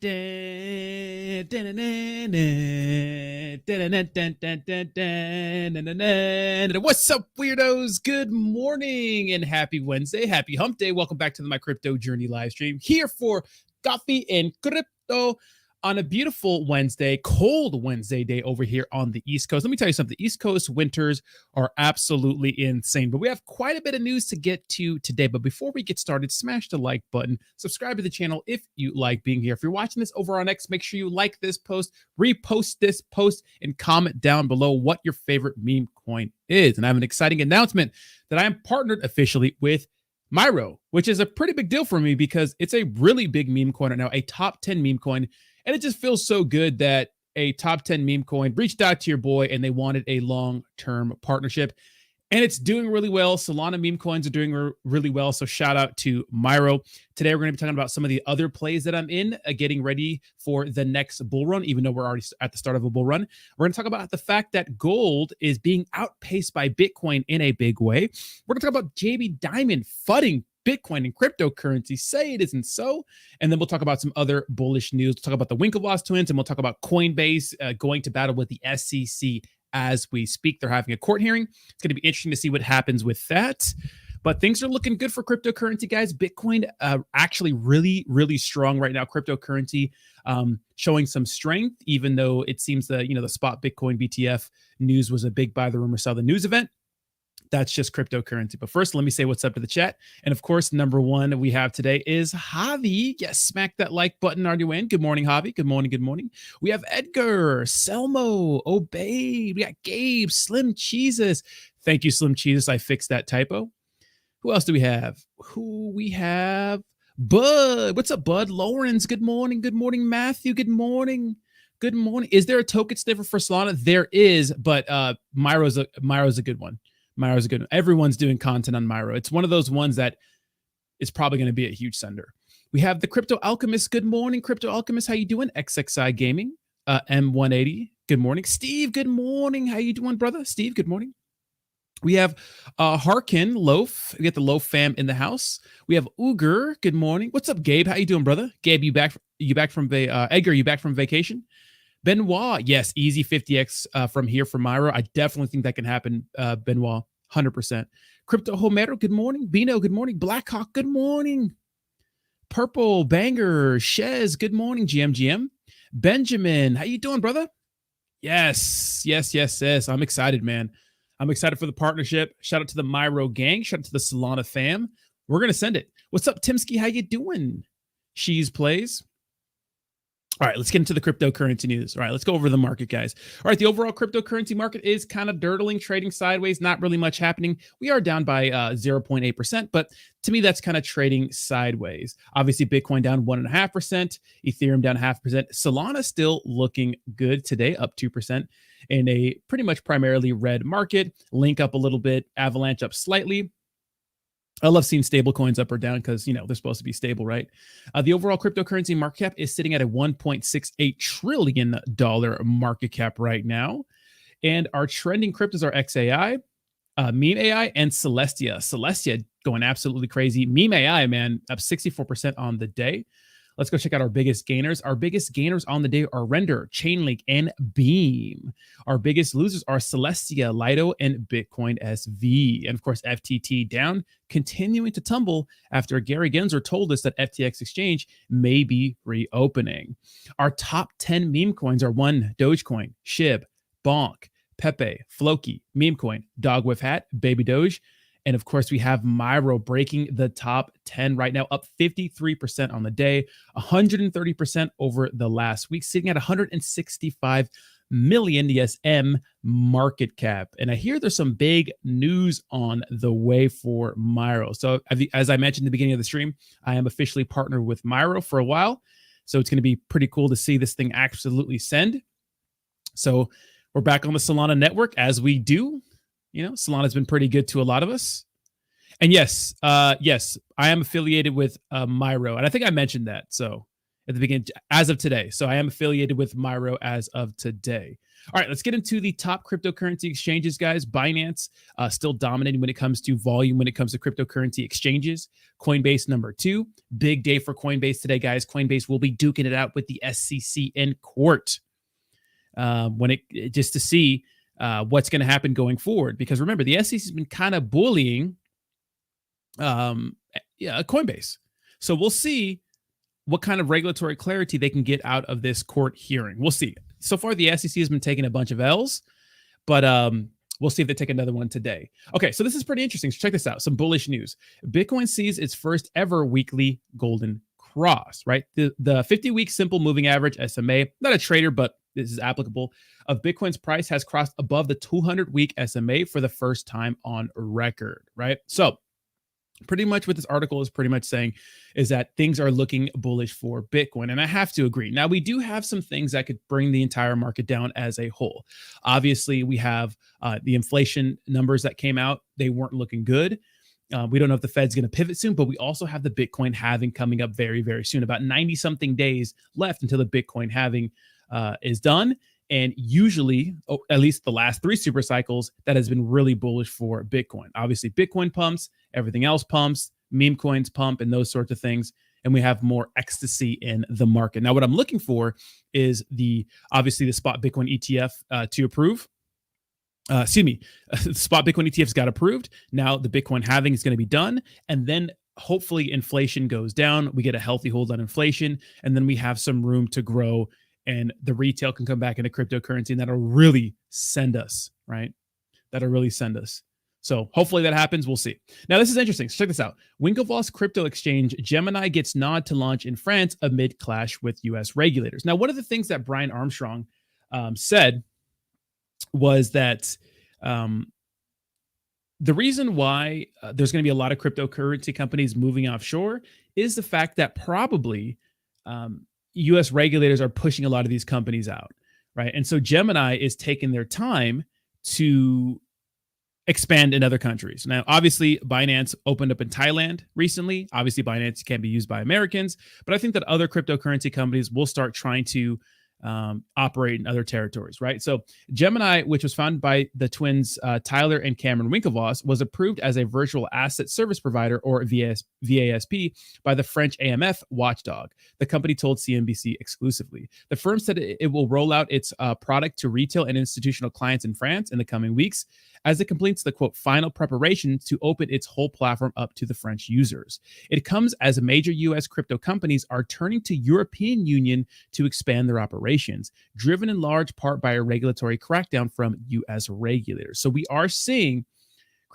What's up, weirdos? Good morning and happy Wednesday. Happy hump day. Welcome back to the My Crypto Journey live stream here for Coffee and Crypto on a beautiful Wednesday, cold Wednesday day over here on the East Coast. Let me tell you something. The East Coast winters are absolutely insane, but we have quite a bit of news to get to today. But before we get started, smash the like button, subscribe to the channel if you like being here. If you're watching this over on X, make sure you like this post, repost this post, and comment down below what your favorite meme coin is. And I have an exciting announcement that I am partnered officially with Myro, which is a pretty big deal for me because it's a really big meme coin right now, a top 10 meme coin. And it just feels so good that a top 10 meme coin reached out to your boy and they wanted a long-term partnership. And it's doing really well. Solana meme coins are doing really well. So shout out to Myro. Today, we're going to be talking about some of the other plays that I'm in, getting ready for the next bull run, even though we're already at the start of a bull run. We're going to talk about the fact that gold is being outpaced by Bitcoin in a big way. We're going to talk about JB Dimon fudding Bitcoin and cryptocurrency, say it isn't so. And then we'll talk about some other bullish news. We'll talk about the Winklevoss twins, and we'll talk about Coinbase going to battle with the SEC as we speak. They're having a court hearing. It's going to be interesting to see what happens with that. But things are looking good for cryptocurrency, guys. Bitcoin actually really, really strong right now. Cryptocurrency showing some strength, even though it seems that, the spot Bitcoin BTF news was a big buy the rumor sell the news event. That's just cryptocurrency. But first, let me say what's up to the chat. And of course, number one we have today is Javi. Yes, smack that like button on your way in. Good morning, Javi. Good morning. Good morning. We have Edgar, Selmo, Obey. We got Gabe, Slim Cheeses. Thank you, Slim Cheeses. I fixed that typo. Who else do we have? Bud. What's up, Bud? Lawrence. Good morning. Good morning, Matthew. Good morning. Good morning. Is there a token sniffer for Solana? There is, but Myro's a good one. Myro's a good one. Everyone's doing content on Myro. It's one of those ones that is probably going to be a huge sender. We have the Crypto Alchemist. Good morning, Crypto Alchemist. How you doing? XXI Gaming. M180. Good morning. Steve, good morning. How you doing, brother? Steve, good morning. We have Harkin, Loaf. We got the Loaf fam in the house. We have Uger. Good morning. What's up, Gabe? How you doing, brother? Gabe, you back from Edgar, you back from vacation? Benoit, yes, easy 50x from here from Myro. I definitely think that can happen, Benoit, 100%. Crypto Homero, good morning. Bino, good morning. Blackhawk, good morning. Purple Banger, Shez, good morning. GM. Benjamin, how you doing, brother? Yes. I'm excited, man. I'm excited for the partnership. Shout out to the Myro gang. Shout out to the Solana fam. We're going to send it. What's up, Timsky? How you doing? She's plays. All right, let's get into the cryptocurrency news. All right, let's go over the market, guys. All right, the overall cryptocurrency market is kind of dirtling, trading sideways, not really much happening. We are down by 0.8%, but to me, that's kind of trading sideways. Obviously, Bitcoin down 1.5%, Ethereum down 0.5%. Solana still looking good today, up 2% in a pretty much primarily red market. Link up a little bit, Avalanche up slightly. I love seeing stable coins up or down because, they're supposed to be stable, right? The overall cryptocurrency market cap is sitting at a $1.68 trillion market cap right now. And our trending cryptos are XAI, Meme AI, and Celestia. Celestia going absolutely crazy. Meme AI, man, up 64% on the day. Let's go check out our biggest gainers. Our biggest gainers on the day are Render, Chainlink, and Beam. Our biggest losers are Celestia, Lido, and Bitcoin SV. And of course, FTT down, continuing to tumble after Gary Gensler told us that FTX Exchange may be reopening. Our top 10 meme coins are 1, Dogecoin, SHIB, Bonk, Pepe, Floki, Memecoin, Dog with Hat, Baby Doge. And of course, we have Myro breaking the top 10 right now, up 53% on the day, 130% over the last week, sitting at 165 million ESM market cap. And I hear there's some big news on the way for Myro. So as I mentioned at the beginning of the stream, I am officially partnered with Myro for a while. So it's going to be pretty cool to see this thing absolutely send. So we're back on the Solana network as we do. Solana's been pretty good to a lot of us. And yes, I am affiliated with Myro. And I think I mentioned that. So at the beginning as of today. So I am affiliated with Myro as of today. All right, let's get into the top cryptocurrency exchanges, guys. Binance still dominating when it comes to volume, when it comes to cryptocurrency exchanges. Coinbase number 2. Big day for Coinbase today, guys. Coinbase will be duking it out with the SEC in court just to see what's going to happen going forward. Because remember, the SEC has been kind of bullying Coinbase. So we'll see what kind of regulatory clarity they can get out of this court hearing. We'll see. So far, the SEC has been taking a bunch of L's, but we'll see if they take another one today. Okay, so this is pretty interesting. So check this out. Some bullish news. Bitcoin sees its first ever weekly golden cross, right? The 50-week simple moving average, SMA, not a trader, but this is applicable, of Bitcoin's price has crossed above the 200-week SMA for the first time on record, right? So pretty much what this article is pretty much saying is that things are looking bullish for Bitcoin. And I have to agree. Now, we do have some things that could bring the entire market down as a whole. Obviously, we have the inflation numbers that came out. They weren't looking good. We don't know if the Fed's going to pivot soon, but we also have the Bitcoin halving coming up very, very soon. About 90-something days left until the Bitcoin halving is done. And usually, at least the last 3 super cycles, that has been really bullish for Bitcoin. Obviously, Bitcoin pumps, everything else pumps, meme coins pump, and those sorts of things. And we have more ecstasy in the market. Now, what I'm looking for is obviously the spot Bitcoin ETF to approve. The spot Bitcoin ETFs got approved. Now the Bitcoin halving is going to be done. And then hopefully inflation goes down. We get a healthy hold on inflation. And then we have some room to grow. And the retail can come back into cryptocurrency, and that'll really send us, right? That'll really send us. So hopefully that happens. We'll see. Now, this is interesting. So check this out. Winklevoss crypto exchange Gemini gets nod to launch in France amid clash with U.S. regulators. Now, one of the things that Brian Armstrong said was that the reason why there's going to be a lot of cryptocurrency companies moving offshore is the fact that probably U.S. regulators are pushing a lot of these companies out, right? And so Gemini is taking their time to expand in other countries. Now, obviously, Binance opened up in Thailand recently. Obviously, Binance can be used by Americans, but I think that other cryptocurrency companies will start trying to operate in other territories, right? So Gemini, which was founded by the twins Tyler and Cameron Winklevoss, was approved as a virtual asset service provider, or VASP, by the French AMF watchdog. The company told CNBC exclusively. The firm said it will roll out its product to retail and institutional clients in France in the coming weeks as it completes the, quote, final preparations to open its whole platform up to the French users. It comes as major U.S. crypto companies are turning to European Union to expand their operations, driven in large part by a regulatory crackdown from U.S. regulators. So we are seeing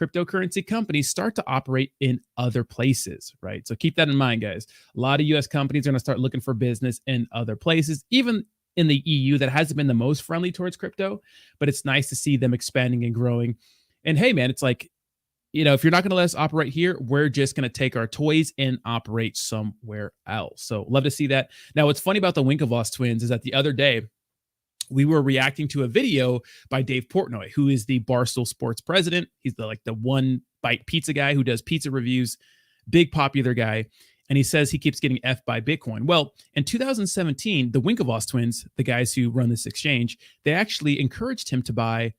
cryptocurrency companies start to operate in other places, right? So keep that in mind, guys. A lot of U.S. companies are going to start looking for business in other places, even in the EU that hasn't been the most friendly towards crypto, but it's nice to see them expanding and growing. And hey, man, it's like, if you're not going to let us operate here, we're just going to take our toys and operate somewhere else. So love to see that. Now, what's funny about the Winklevoss twins is that the other day we were reacting to a video by Dave Portnoy, who is the Barstool Sports president. He's the one bite pizza guy who does pizza reviews, big popular guy. And he says he keeps getting F'd by Bitcoin. Well, in 2017, the Winklevoss twins, the guys who run this exchange, they actually encouraged him to buy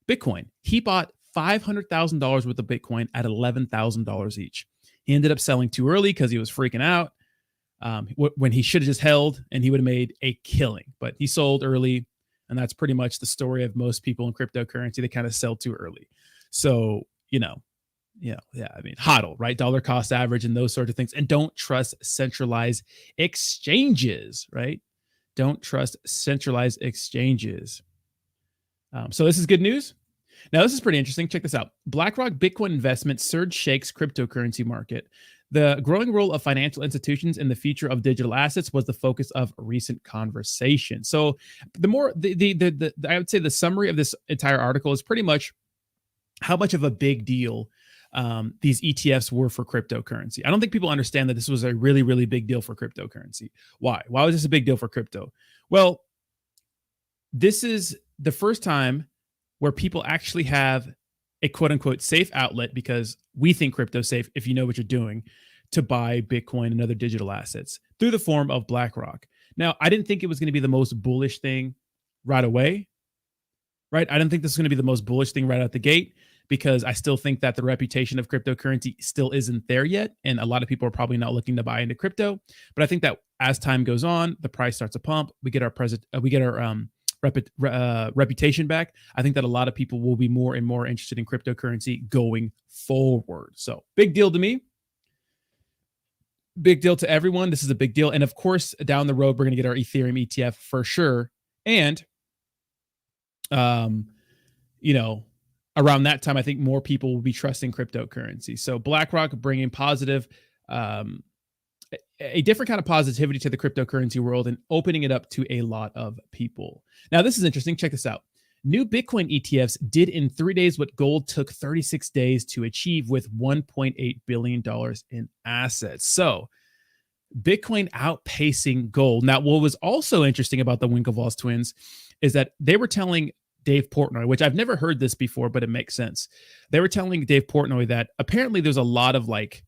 Bitcoin. He bought $500,000 worth of Bitcoin at $11,000 each. He ended up selling too early because he was freaking out when he should have just held, and he would have made a killing. But he sold early, and that's pretty much the story of most people in cryptocurrency. They kind of sell too early. So, HODL, right? Dollar cost average and those sorts of things. And don't trust centralized exchanges, right? Don't trust centralized exchanges. So this is good news. Now, this is pretty interesting. Check this out. BlackRock Bitcoin investment surge shakes cryptocurrency market. The growing role of financial institutions in the future of digital assets was the focus of recent conversation. So I would say the summary of this entire article is pretty much how much of a big deal these ETFs were for cryptocurrency. I don't think people understand that this was a really, really big deal for cryptocurrency. Why? Why was this a big deal for crypto? Well, this is the first time where people actually have a quote unquote safe outlet, because we think crypto's safe if you know what you're doing, to buy Bitcoin and other digital assets through the form of BlackRock. Now, I didn't think it was going to be the most bullish thing right away, right? I didn't think this was going to be the most bullish thing right out the gate, because I still think that the reputation of cryptocurrency still isn't there yet. And a lot of people are probably not looking to buy into crypto. But I think that as time goes on, the price starts to pump. We get our reputation back. I think that a lot of people will be more and more interested in cryptocurrency going forward. So big deal to me. Big deal to everyone. This is a big deal. And of course, down the road, we're going to get our Ethereum ETF for sure. And, around that time, I think more people will be trusting cryptocurrency. So BlackRock bringing positive, a different kind of positivity to the cryptocurrency world and opening it up to a lot of people. Now, this is interesting. Check this out. New Bitcoin ETFs did in 3 days what gold took 36 days to achieve with $1.8 billion in assets. So Bitcoin outpacing gold. Now, what was also interesting about the Winklevoss twins is that they were telling Dave Portnoy, which I've never heard this before, but it makes sense. They were telling Dave Portnoy that apparently there's a lot of like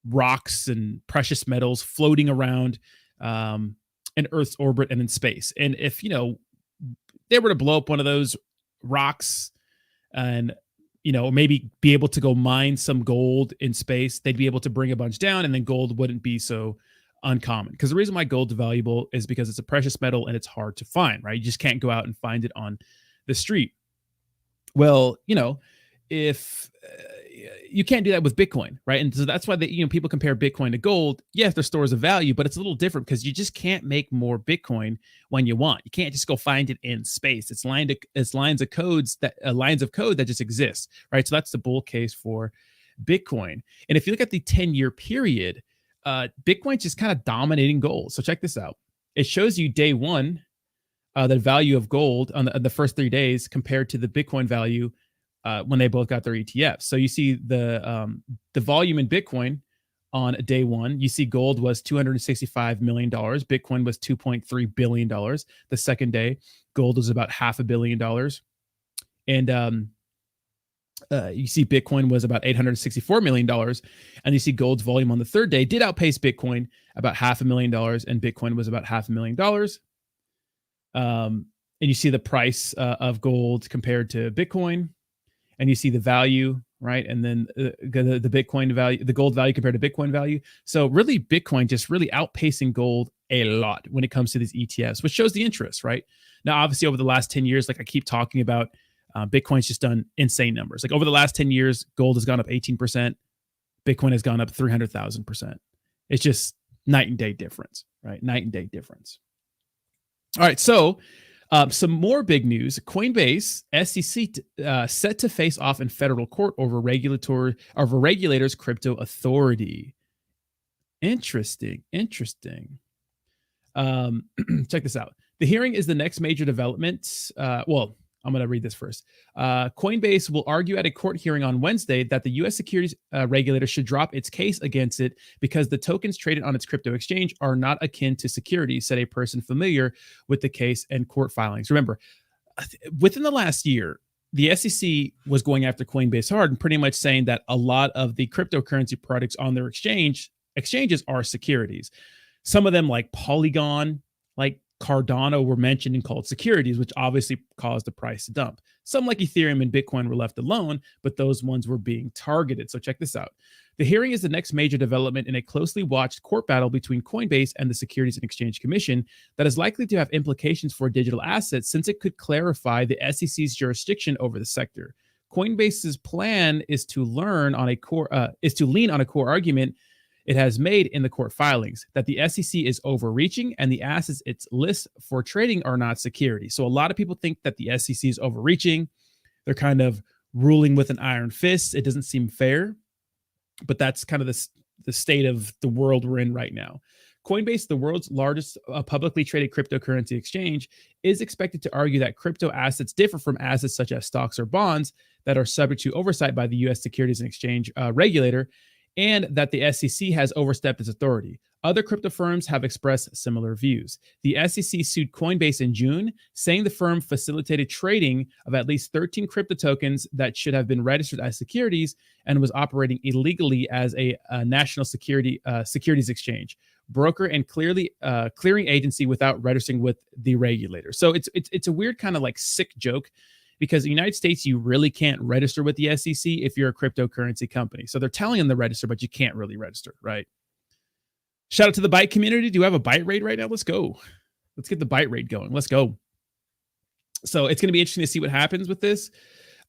rocks and precious metals floating around in Earth's orbit and in space. And if, they were to blow up one of those rocks and, maybe be able to go mine some gold in space, they'd be able to bring a bunch down, and then gold wouldn't be so uncommon. Because the reason why gold is valuable is because it's a precious metal and it's hard to find, right? You just can't go out and find it on the street. Well, if you can't do that with Bitcoin, right? And so that's why people compare Bitcoin to gold. Yes, they're stores of value, but it's a little different because you just can't make more Bitcoin when you want. You can't just go find it in space. It's lines of code that just exist, right? So that's the bull case for Bitcoin. And if you look at the 10-year period, Bitcoin's just kind of dominating gold. So check this out. It shows you day one, the value of gold on the first 3 days compared to the Bitcoin value when they both got their ETFs. So you see the volume in Bitcoin on day one. You see gold was $265 million. Bitcoin was $2.3 billion. The second day, gold was about $500 million. And you see Bitcoin was about $864 million. And you see gold's volume on the third day did outpace Bitcoin about $500,000, and Bitcoin was about $500,000. And you see the price of gold compared to Bitcoin, and you see the value, right? And then the Bitcoin value, the gold value compared to Bitcoin value. So really Bitcoin just really outpacing gold a lot when it comes to these ETFs, which shows the interest, right? Now, obviously over the last 10 years, like I keep talking about, Bitcoin's just done insane numbers. Like over the last 10 years, gold has gone up 18%. Bitcoin has gone up 300,000%. It's just night and day difference, right? Night and day difference. All right. So some more big news. Coinbase, SEC set to face off in federal court over regulators' crypto authority. Interesting. Check this out. The hearing is the next major development. I'm going to read this first. Coinbase will argue at a court hearing on Wednesday that the U.S. securities regulator should drop its case against it because the tokens traded on its crypto exchange are not akin to securities, said a person familiar with the case and court filings. Remember, within the last year, the SEC was going after Coinbase hard and pretty much saying that a lot of the cryptocurrency products on their exchanges are securities. Some of them, like Polygon, like Cardano, were mentioned and called securities, which obviously caused the price to dump. Some like Ethereum and Bitcoin were left alone, but those ones were being targeted. So check this out. The hearing is the next major development in a closely watched court battle between Coinbase and the Securities and Exchange Commission that is likely to have implications for digital assets, since it could clarify the SEC's jurisdiction over the sector. Coinbase's plan is to lean on a core argument it has made in the court filings that the SEC is overreaching and the assets it lists for trading are not securities. So a lot of people think that the SEC is overreaching. They're kind of ruling with an iron fist. It doesn't seem fair, but that's kind of the state of the world we're in right now. Coinbase, the world's largest publicly traded cryptocurrency exchange, is expected to argue that crypto assets differ from assets such as stocks or bonds that are subject to oversight by the U.S. Securities and Exchange regulator, and that the SEC has overstepped its authority. Other crypto firms have expressed similar views. The SEC sued Coinbase in June, saying the firm facilitated trading of at least 13 crypto tokens that should have been registered as securities and was operating illegally as a national securities exchange, broker, and clearing agency without registering with the regulator. So it's a weird kind of like sick joke, because in the United States, you really can't register with the SEC if you're a cryptocurrency company. So they're telling them to register, but you can't really register, right? Shout out to the Byte community. Do you have a Byte raid right now? Let's go. Let's get the Byte raid going. Let's go. So it's going to be interesting to see what happens with this.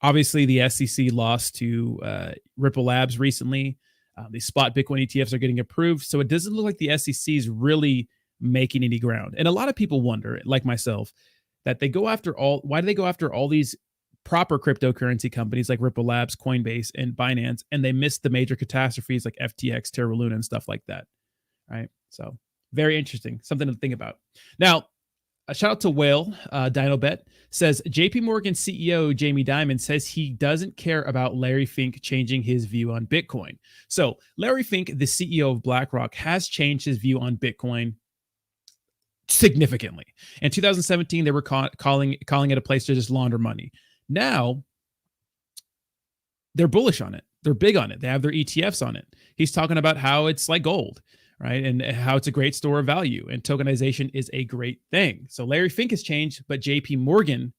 Obviously, the SEC lost to Ripple Labs recently. The spot Bitcoin ETFs are getting approved. So it doesn't look like the SEC is really making any ground. And a lot of people wonder, like myself, that they go after why do they go after all these proper cryptocurrency companies like Ripple Labs, Coinbase, and Binance, and they miss the major catastrophes like FTX, Terra Luna, and stuff like that. Right. So very interesting. Something to think about. Now, a shout out to Whale, DinoBet says JP Morgan CEO Jamie Dimon says he doesn't care about Larry Fink changing his view on Bitcoin. So Larry Fink, the CEO of BlackRock, has changed his view on Bitcoin significantly. In 2017, they were calling it a place to just launder money. Now, they're bullish on it. They're big on it. They have their ETFs on it. He's talking about how it's like gold, right? And how it's a great store of value, and tokenization is a great thing. So Larry Fink has changed, but JP Morgan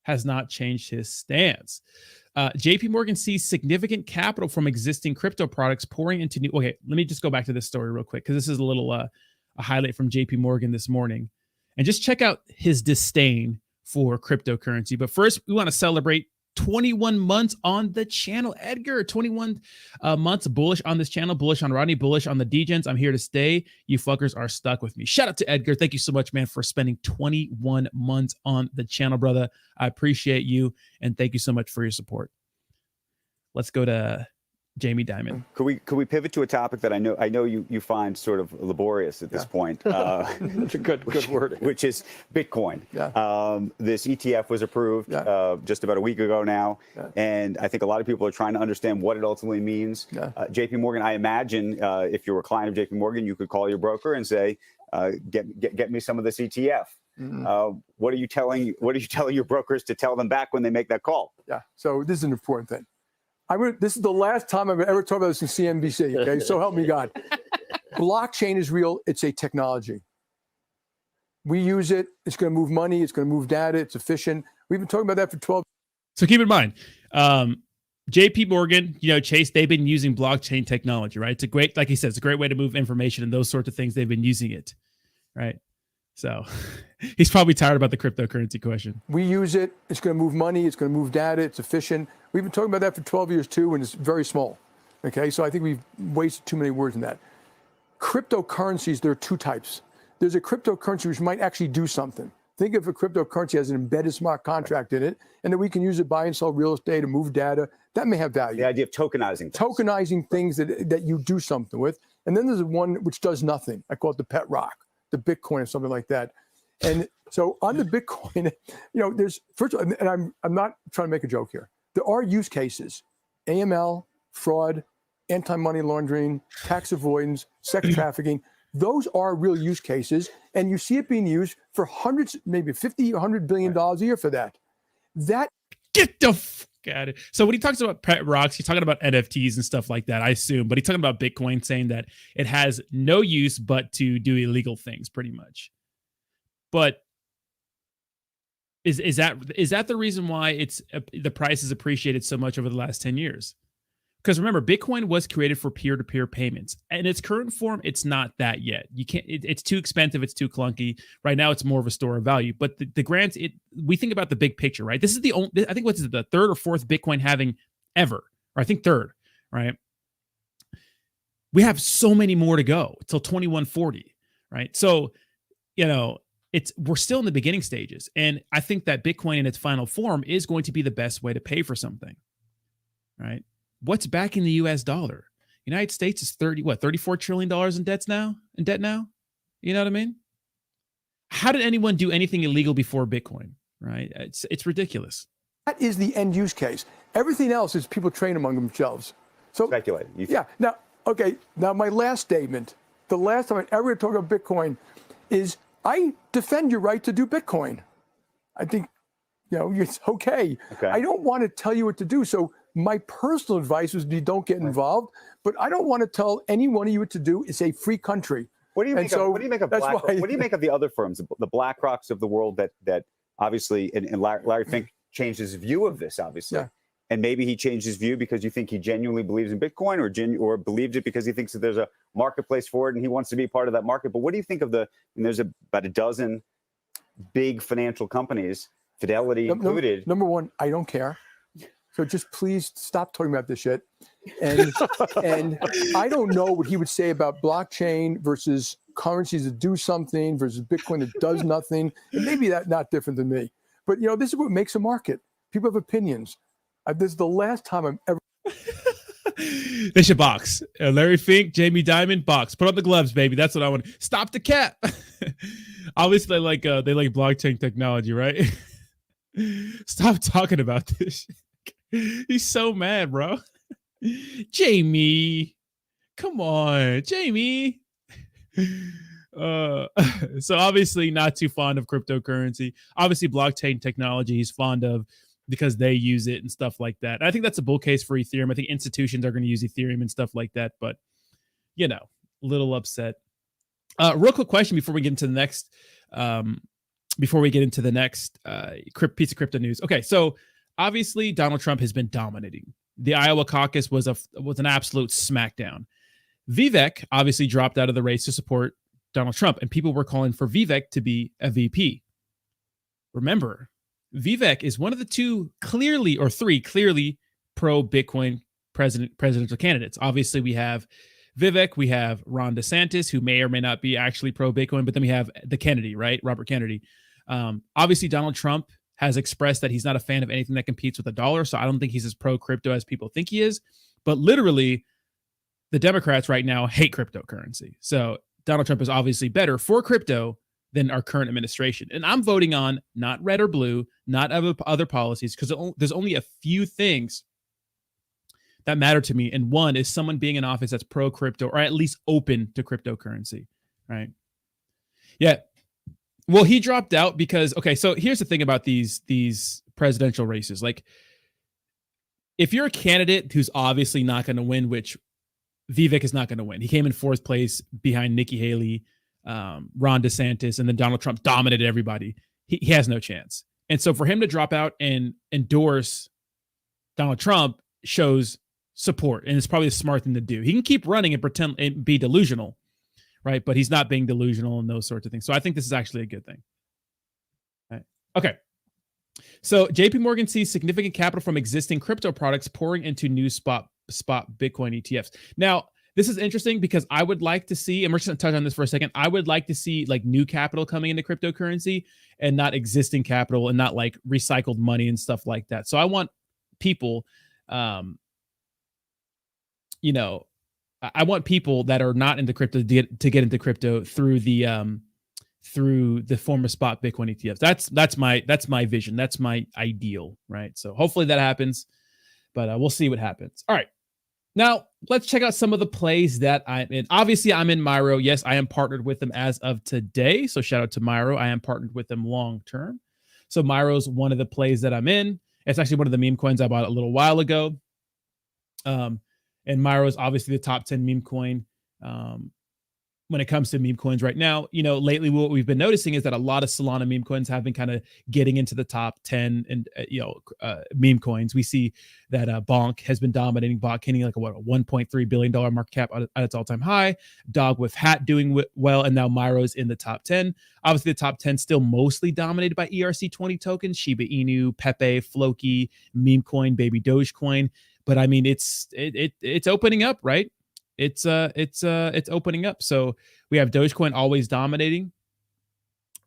has not changed his stance. JP Morgan sees significant capital from existing crypto products pouring into new. Okay, let me just go back to this story real quick, because this is a little a highlight from JP Morgan this morning. And just check out his disdain for cryptocurrency. But first, we want to celebrate 21 months on the channel. Edgar, 21 months bullish on this channel, bullish on Rodney, bullish on the Degens. I'm here to stay. You fuckers are stuck with me. Shout out to Edgar. Thank you so much, man, for spending 21 months on the channel, brother. I appreciate you, and thank you so much for your support. Let's go to Jamie Dimon. Could we pivot to a topic that I know you find sort of laborious at this point? That's a good word. Which is Bitcoin. Yeah. This ETF was approved just about a week ago now, and I think a lot of people are trying to understand what it ultimately means. Yeah. JP Morgan, I imagine if you were a client of JP Morgan, you could call your broker and say, get me some of this ETF. Mm-hmm. What are you telling your brokers to tell them back when they make that call? Yeah. So this is an important thing. This is the last time I've ever talked about this in CNBC, okay? So help me God. Blockchain is real. It's a technology. We use it. It's going to move money. It's going to move data. It's efficient. We've been talking about that for 12 years. So keep in mind, JP Morgan, Chase, they've been using blockchain technology, right? It's a great, like he said, it's a great way to move information and those sorts of things. They've been using it, right? So he's probably tired about the cryptocurrency question. We use it. It's going to move money. It's going to move data. It's efficient. We've been talking about that for 12 years too, and it's very small. Okay, so I think we've wasted too many words in that. Cryptocurrencies, there are two types. There's a cryptocurrency which might actually do something. Think of a cryptocurrency as an embedded smart contract in it, and that we can use it, buy and sell real estate and move data. That may have value. The idea of tokenizing things. Tokenizing things that you do something with. And then there's one which does nothing. I call it the pet rock, the Bitcoin or something like that. And so on the Bitcoin, there's, first of all, and I'm not trying to make a joke here. There are use cases, AML, fraud, anti-money laundering, tax avoidance, sex trafficking. Those are real use cases. And you see it being used for hundreds, maybe 50, $100 billion a year for that. Get the fuck out of it. So when he talks about pet rocks, he's talking about NFTs and stuff like that, I assume. But he's talking about Bitcoin, saying that it has no use but to do illegal things, pretty much. But is that the reason why the price has appreciated so much over the last 10 years? Because remember, Bitcoin was created for peer-to-peer payments. In its current form, it's not that yet. You can't. It's too expensive. It's too clunky. Right now, it's more of a store of value. But the grants, we think about the big picture, right? This is the only. I think what's the third or fourth Bitcoin halving ever, or I think third, right? We have so many more to go till 2140, right? So, we're still in the beginning stages, and I think that Bitcoin in its final form is going to be the best way to pay for something, right? What's backing the U.S. dollar? United States is $34 trillion in debt now. You know what I mean? How did anyone do anything illegal before Bitcoin? Right? It's ridiculous. That is the end use case. Everything else is people train among themselves. So speculate. Yeah. Now, okay. Now, my last statement the last time I ever talk about Bitcoin is I defend your right to do Bitcoin. I think, it's okay. I don't want to tell you what to do. So my personal advice is you don't get involved, but I don't want to tell any one of you what to do. It's a free country. What do you make of BlackRock? What do you make of the other firms, the BlackRocks of the world that obviously, and Larry Fink changed his view of this, obviously. Yeah. And maybe he changed his view because you think he genuinely believes in Bitcoin, or believed it because he thinks that there's a marketplace for it and he wants to be part of that market. But what do you think of there's about a dozen big financial companies, Fidelity included. Number one, I don't care. So just please stop talking about this shit. And I don't know what he would say about blockchain versus currencies that do something versus Bitcoin that does nothing. And maybe that's not different than me. But, this is what makes a market. People have opinions. This is the last time I'm ever. They should box. Larry Fink, Jamie Dimon, box. Put on the gloves, baby. That's what I want. Stop the cap. Obviously, they like blockchain technology, right? Stop talking about this. He's so mad, bro. Jamie, come on, Jamie. So obviously not too fond of cryptocurrency. Obviously blockchain technology he's fond of because they use it and stuff like that. I think that's a bull case for Ethereum. I think institutions are going to use Ethereum and stuff like that, but a little upset. Real quick question before we get into the next piece of crypto news. Okay, so obviously Donald Trump has been dominating. The Iowa caucus was an absolute smackdown. Vivek obviously dropped out of the race to support Donald Trump, and people were calling for Vivek to be a VP. Remember, Vivek is one of the three clearly pro-Bitcoin presidential candidates. Obviously, we have Vivek, we have Ron DeSantis, who may or may not be actually pro-Bitcoin, but then we have the Kennedy, right? Robert Kennedy. Obviously, Donald Trump has expressed that he's not a fan of anything that competes with the dollar, so I don't think he's as pro-crypto as people think he is. But literally, the Democrats right now hate cryptocurrency. So Donald Trump is obviously better for crypto than our current administration. And I'm voting on not red or blue, not other policies, because there's only a few things that matter to me. And one is someone being in office that's pro-crypto or at least open to cryptocurrency, right? Yeah. Well, he dropped out because, okay, so here's the thing about these presidential races. Like, if you're a candidate who's obviously not going to win, which Vivek is not going to win. He came in fourth place behind Nikki Haley, Ron DeSantis, and then Donald Trump dominated everybody. He has no chance. And so for him to drop out and endorse Donald Trump shows support, and it's probably a smart thing to do. He can keep running and pretend and be delusional, right? But he's not being delusional and those sorts of things. So I think this is actually a good thing. All right. Okay. So JP Morgan sees significant capital from existing crypto products pouring into new spot Bitcoin ETFs. Now, this is interesting because I would like to see, and we're just going to touch on this for a second. I would like to see like new capital coming into cryptocurrency and not existing capital and not like recycled money and stuff like that. So I want people, I want people that are not into crypto to get into crypto through the form of spot Bitcoin ETFs. That's my vision. That's my ideal, right? So hopefully that happens, but we'll see what happens. All right. Now, let's check out some of the plays that I'm in. Obviously, I'm in Myro. Yes, I am partnered with them as of today. So shout out to Myro. I am partnered with them long term. So Myro's one of the plays that I'm in. It's actually one of the meme coins I bought a little while ago. And Myro is obviously the top 10 meme coin. When it comes to meme coins right now, lately what we've been noticing is that a lot of Solana meme coins have been kind of getting into the top 10 and, meme coins. We see that Bonk has been dominating. Bonk hitting like a $1.3 billion market cap at its all-time high. Dog with Hat doing well, and now Myro's in the top 10. Obviously, the top 10 still mostly dominated by ERC20 tokens, Shiba Inu, Pepe, Floki, meme coin, Baby Dogecoin. But I mean, it's opening up, right? It's opening up. So we have Dogecoin always dominating,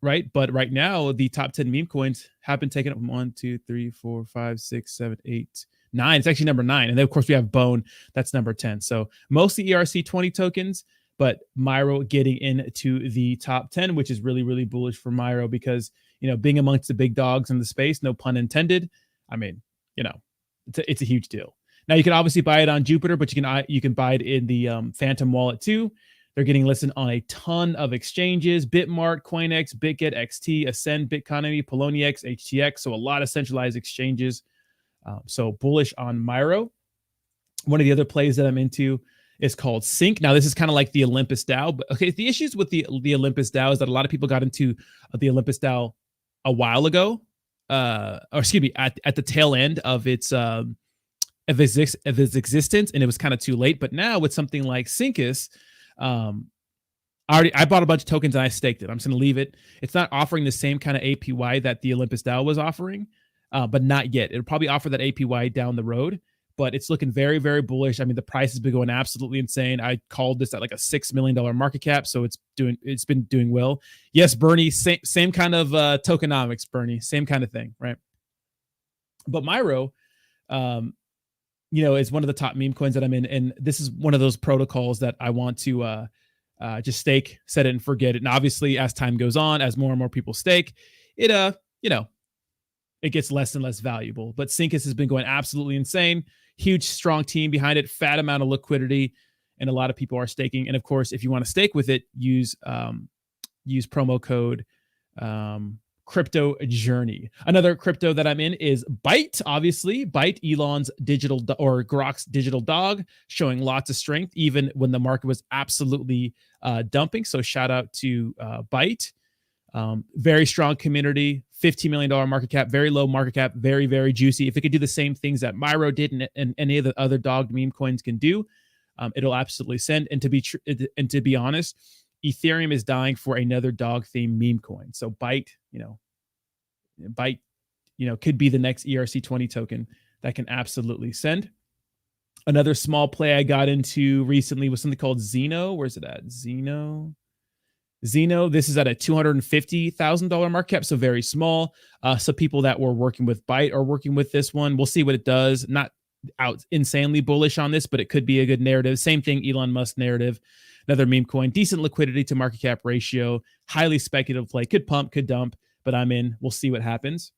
right? But right now, the top 10 meme coins have been taken up 1, 2, 3, 4, 5, 6, 7, 8, 9. It's actually number 9. And then, of course, we have Bone. That's number 10. So mostly ERC20 tokens, but Myro getting into the top 10, which is really, really bullish for Myro because, being amongst the big dogs in the space, no pun intended. I mean, it's a huge deal. Now you can obviously buy it on Jupiter, but you can buy it in the Phantom wallet too. They're getting listed on a ton of exchanges: Bitmart, CoinEx, BitGet, XT, Ascend, Bitconomy, Poloniex, HTX. So a lot of centralized exchanges. So bullish on Myro. One of the other plays that I'm into is called Sync. Now, this is kind of like the Olympus DAO, but okay, the issues with the Olympus DAO is that a lot of people got into the Olympus DAO a while ago, or excuse me, at the tail end of its existence, and it was kind of too late. But now with something like Syncus, I bought a bunch of tokens and I staked it. I'm just going to leave it. It's not offering the same kind of APY that the Olympus DAO was offering, but not yet. It'll probably offer that APY down the road, but it's looking very, very bullish. I mean, the price has been going absolutely insane. I called this at like a $6 million market cap, so it's been doing well. Yes, Bernie, same kind of tokenomics, Bernie, same kind of thing, right? But Myro, is one of the top meme coins that I'm in, and this is one of those protocols that I want to just stake, set it and forget it. And obviously, as time goes on, as more and more people stake, it it gets less and less valuable. But Syncus has been going absolutely insane. Huge, strong team behind it, fat amount of liquidity, and a lot of people are staking. And of course, if you want to stake with it, use promo code Crypto Journey. Another crypto that I'm in is Byte. Obviously, Byte, Elon's digital or Grok's digital dog, showing lots of strength even when the market was absolutely dumping. So shout out to Byte. Very strong community, $15 million market cap, very low market cap, very, very juicy. If it could do the same things that Myro did and any of the other dogged meme coins can do, it'll absolutely send. And to be honest, Ethereum is dying for another dog themed meme coin. So Byte, could be the next ERC20 token that can absolutely send. Another small play I got into recently was something called Zeno. Where's it at? Zeno. This is at a $250,000 market cap, so very small. So people that were working with Byte are working with this one. We'll see what it does. Not out insanely bullish on this, but it could be a good narrative. Same thing, Elon Musk narrative. Another meme coin, decent liquidity to market cap ratio, highly speculative play. Could pump, could dump, but I'm in. We'll see what happens.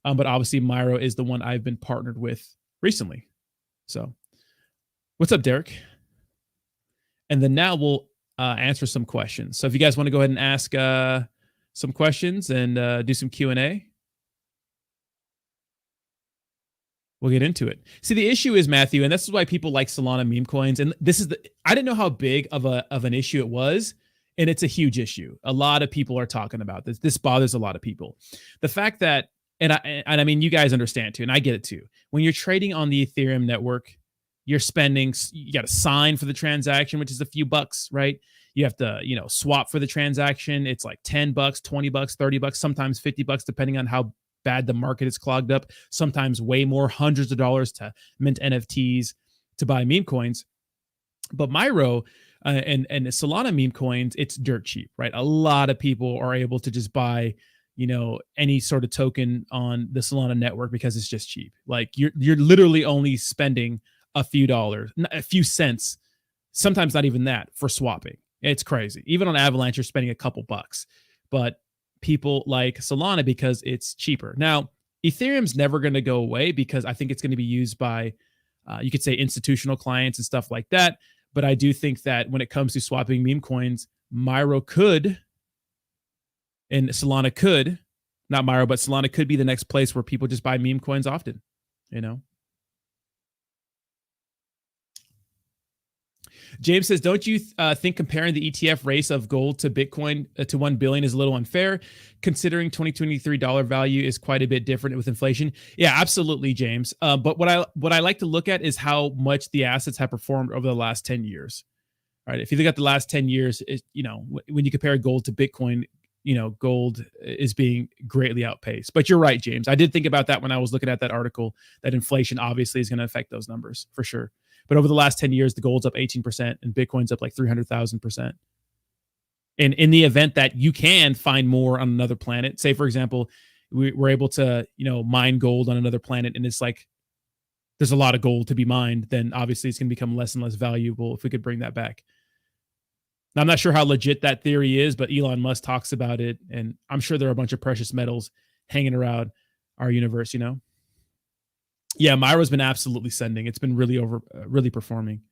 But obviously, Myro is the one I've been partnered with recently. So, what's up, Derek? And then now we'll answer some questions. So if you guys want to go ahead and ask some questions and do some Q&A, we'll get into it. See, the issue is, Matthew, and this is why people like Solana meme coins. And this is I didn't know how big of an issue it was. And it's a huge issue. A lot of people are talking about this. This bothers a lot of people. The fact that, and I mean, you guys understand too, and I get it too. When you're trading on the Ethereum network, you're spending, you got to sign for the transaction, which is a few bucks, right? You have to, swap for the transaction. It's like $10, $20, $30, sometimes $50, depending on how bad the market is clogged up. Sometimes way more, hundreds of dollars to mint NFTs to buy meme coins. But Myro and Solana meme coins, it's dirt cheap, right? A lot of people are able to just buy, any sort of token on the Solana network because it's just cheap. Like you're literally only spending a few dollars, a few cents, sometimes not even that, for swapping. It's crazy. Even on Avalanche, you're spending a couple bucks. But people like Solana because it's cheaper. Now, Ethereum's never going to go away because I think it's going to be used by, you could say, institutional clients and stuff like that. But I do think that when it comes to swapping meme coins, Myro could, and Solana could, not Myro, but Solana could be the next place where people just buy meme coins often, James says, don't you think comparing the ETF race of gold to Bitcoin to 1 billion is a little unfair, considering 2023 dollar value is quite a bit different with inflation? Yeah, absolutely, James. But what I like to look at is how much the assets have performed over the last 10 years. Right? If you look at the last 10 years, when you compare gold to Bitcoin, gold is being greatly outpaced. But you're right, James. I did think about that when I was looking at that article, that inflation obviously is going to affect those numbers for sure. But over the last 10 years, the gold's up 18% and Bitcoin's up like 300,000%. And in the event that you can find more on another planet, say, for example, we're able to, mine gold on another planet, and it's like there's a lot of gold to be mined, then obviously it's going to become less and less valuable if we could bring that back. Now, I'm not sure how legit that theory is, but Elon Musk talks about it, and I'm sure there are a bunch of precious metals hanging around our universe, Yeah, Myro's been absolutely sending. It's been really performing.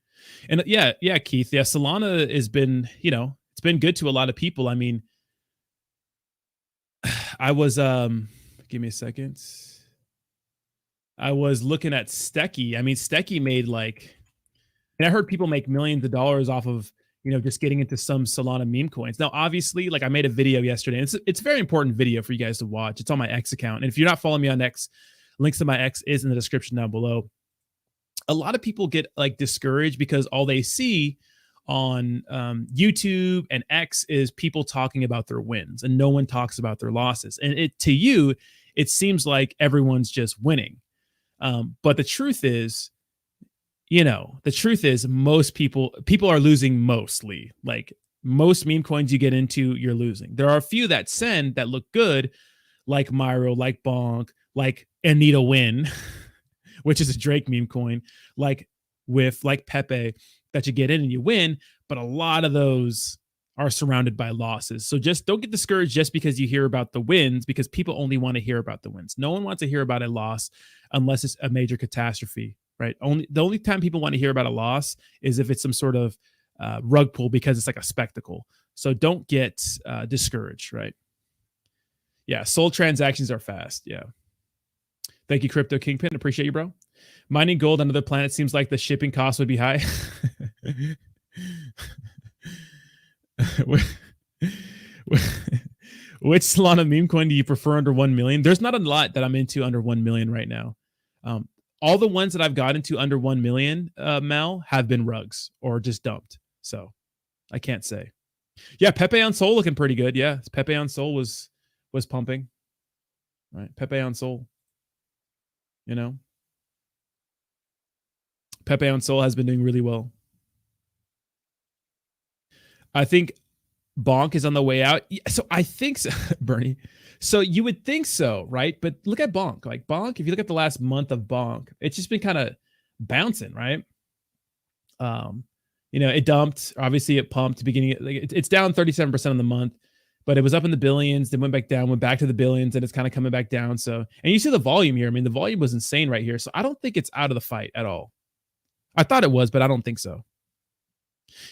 And yeah, Keith. Yeah, Solana has been, it's been good to a lot of people. I mean, I was give me a second. I was looking at Stecky. I mean, Stecky made and I heard people make millions of dollars off of, just getting into some Solana meme coins. Now, obviously, I made a video yesterday. And it's a very important video for you guys to watch. It's on my X account. And if you're not following me on X, links to my X is in the description down below. A lot of people get discouraged because all they see on YouTube and X is people talking about their wins, and no one talks about their losses. And to you, it seems like everyone's just winning. But the truth is, most people are losing mostly. Most meme coins you get into, you're losing. There are a few that send that look good, like Myro, like Bonk, like Anita Win, which is a Drake meme coin, like Pepe, that you get in and you win. But a lot of those are surrounded by losses. So just don't get discouraged just because you hear about the wins, because people only want to hear about the wins. No one wants to hear about a loss unless it's a major catastrophe, right? The only time people want to hear about a loss is if it's some sort of rug pull, because it's like a spectacle. So don't get discouraged, right? Yeah, sold transactions are fast. Yeah. Thank you, Crypto Kingpin. Appreciate you, bro. Mining gold on another planet seems like the shipping cost would be high. Which Solana meme coin do you prefer under 1 million? There's not a lot that I'm into under 1 million right now. All the ones that I've got into under 1 million, Mel, have been rugs or just dumped. So I can't say. Yeah, Pepe on Sol looking pretty good. Yeah, Pepe on Sol was pumping. Right, Pepe on Sol. Pepe on Sol has been doing really well. I think Bonk is on the way out. So I think so, Bernie. So you would think so, right? But look at Bonk. Bonk, if you look at the last month of Bonk, it's just been kind of bouncing, right? It dumped. Obviously, it pumped. Beginning, it's down 37% on the month, but it was up in the billions. Then went back down, went back to the billions, and it's kind of coming back down. So, and you see the volume here. I mean, the volume was insane right here. So I don't think it's out of the fight at all. I thought it was, but I don't think so.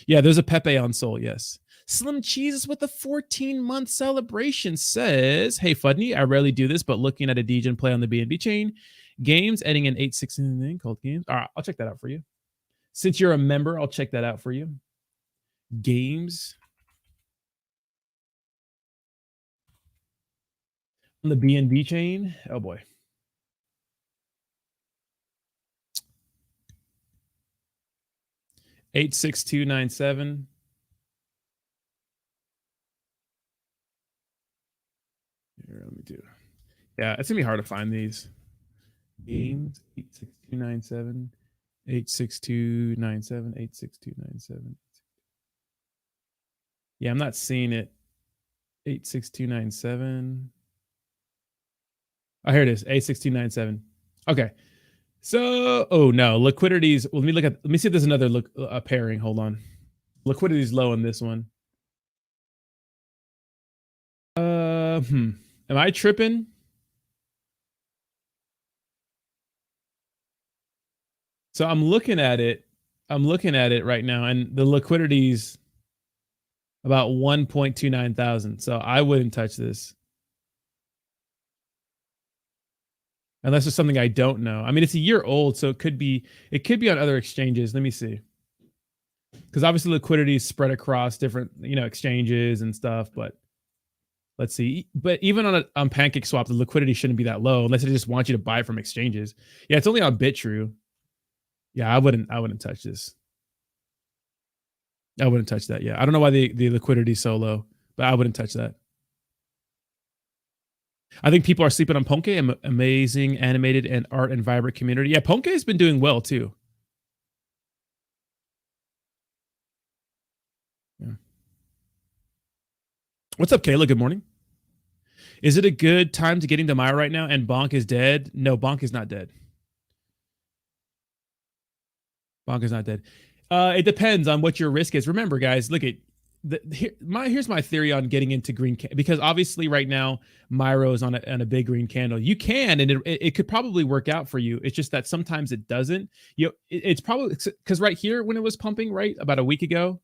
Yeah, there's a Pepe on Sol. Yes. Slim Cheese with a 14-month celebration says, hey, Fudney, I rarely do this, but looking at a degen play on the BNB chain, games adding an 816 thing called games. All right, I'll check that out for you. Since you're a member, I'll check that out for you. Games on the BNB chain. Oh, boy. $86297. Here, let me do. Yeah, it's gonna be hard to find these games. 86297, 86297, 86297. Yeah, I'm not seeing it. 86297. Oh, here it is. 86297. Okay. So, oh no, liquidity's. Well, let me see if there's another pairing. Hold on. Liquidity's low on this one. Am I tripping? So I'm looking at it right now, and the liquidity's about 1.29 thousand. So I wouldn't touch this. Unless there's something I don't know. I mean, it's a year old, so it could be on other exchanges. Let me see. Because obviously liquidity is spread across different, exchanges and stuff, but let's see. But even on PancakeSwap, the liquidity shouldn't be that low unless they just want you to buy from exchanges. Yeah, it's only on BitTrue. Yeah, I wouldn't touch this. I wouldn't touch that. Yeah, I don't know why the liquidity is so low, but I wouldn't touch that. I think people are sleeping on Ponke, amazing animated and art and vibrant community. Yeah, Ponke has been doing well too. Yeah. What's up, Kayla? Good morning. Is it a good time to get into Myro right now? And Bonk is dead? No, Bonk is not dead. Bonk is not dead. It depends on what your risk is. Remember, guys, look at here's my theory on getting into green because obviously right now Myro is on a big green candle. You can, and it could probably work out for you. It's just that sometimes it doesn't. It's probably because right here when it was pumping right about a week ago,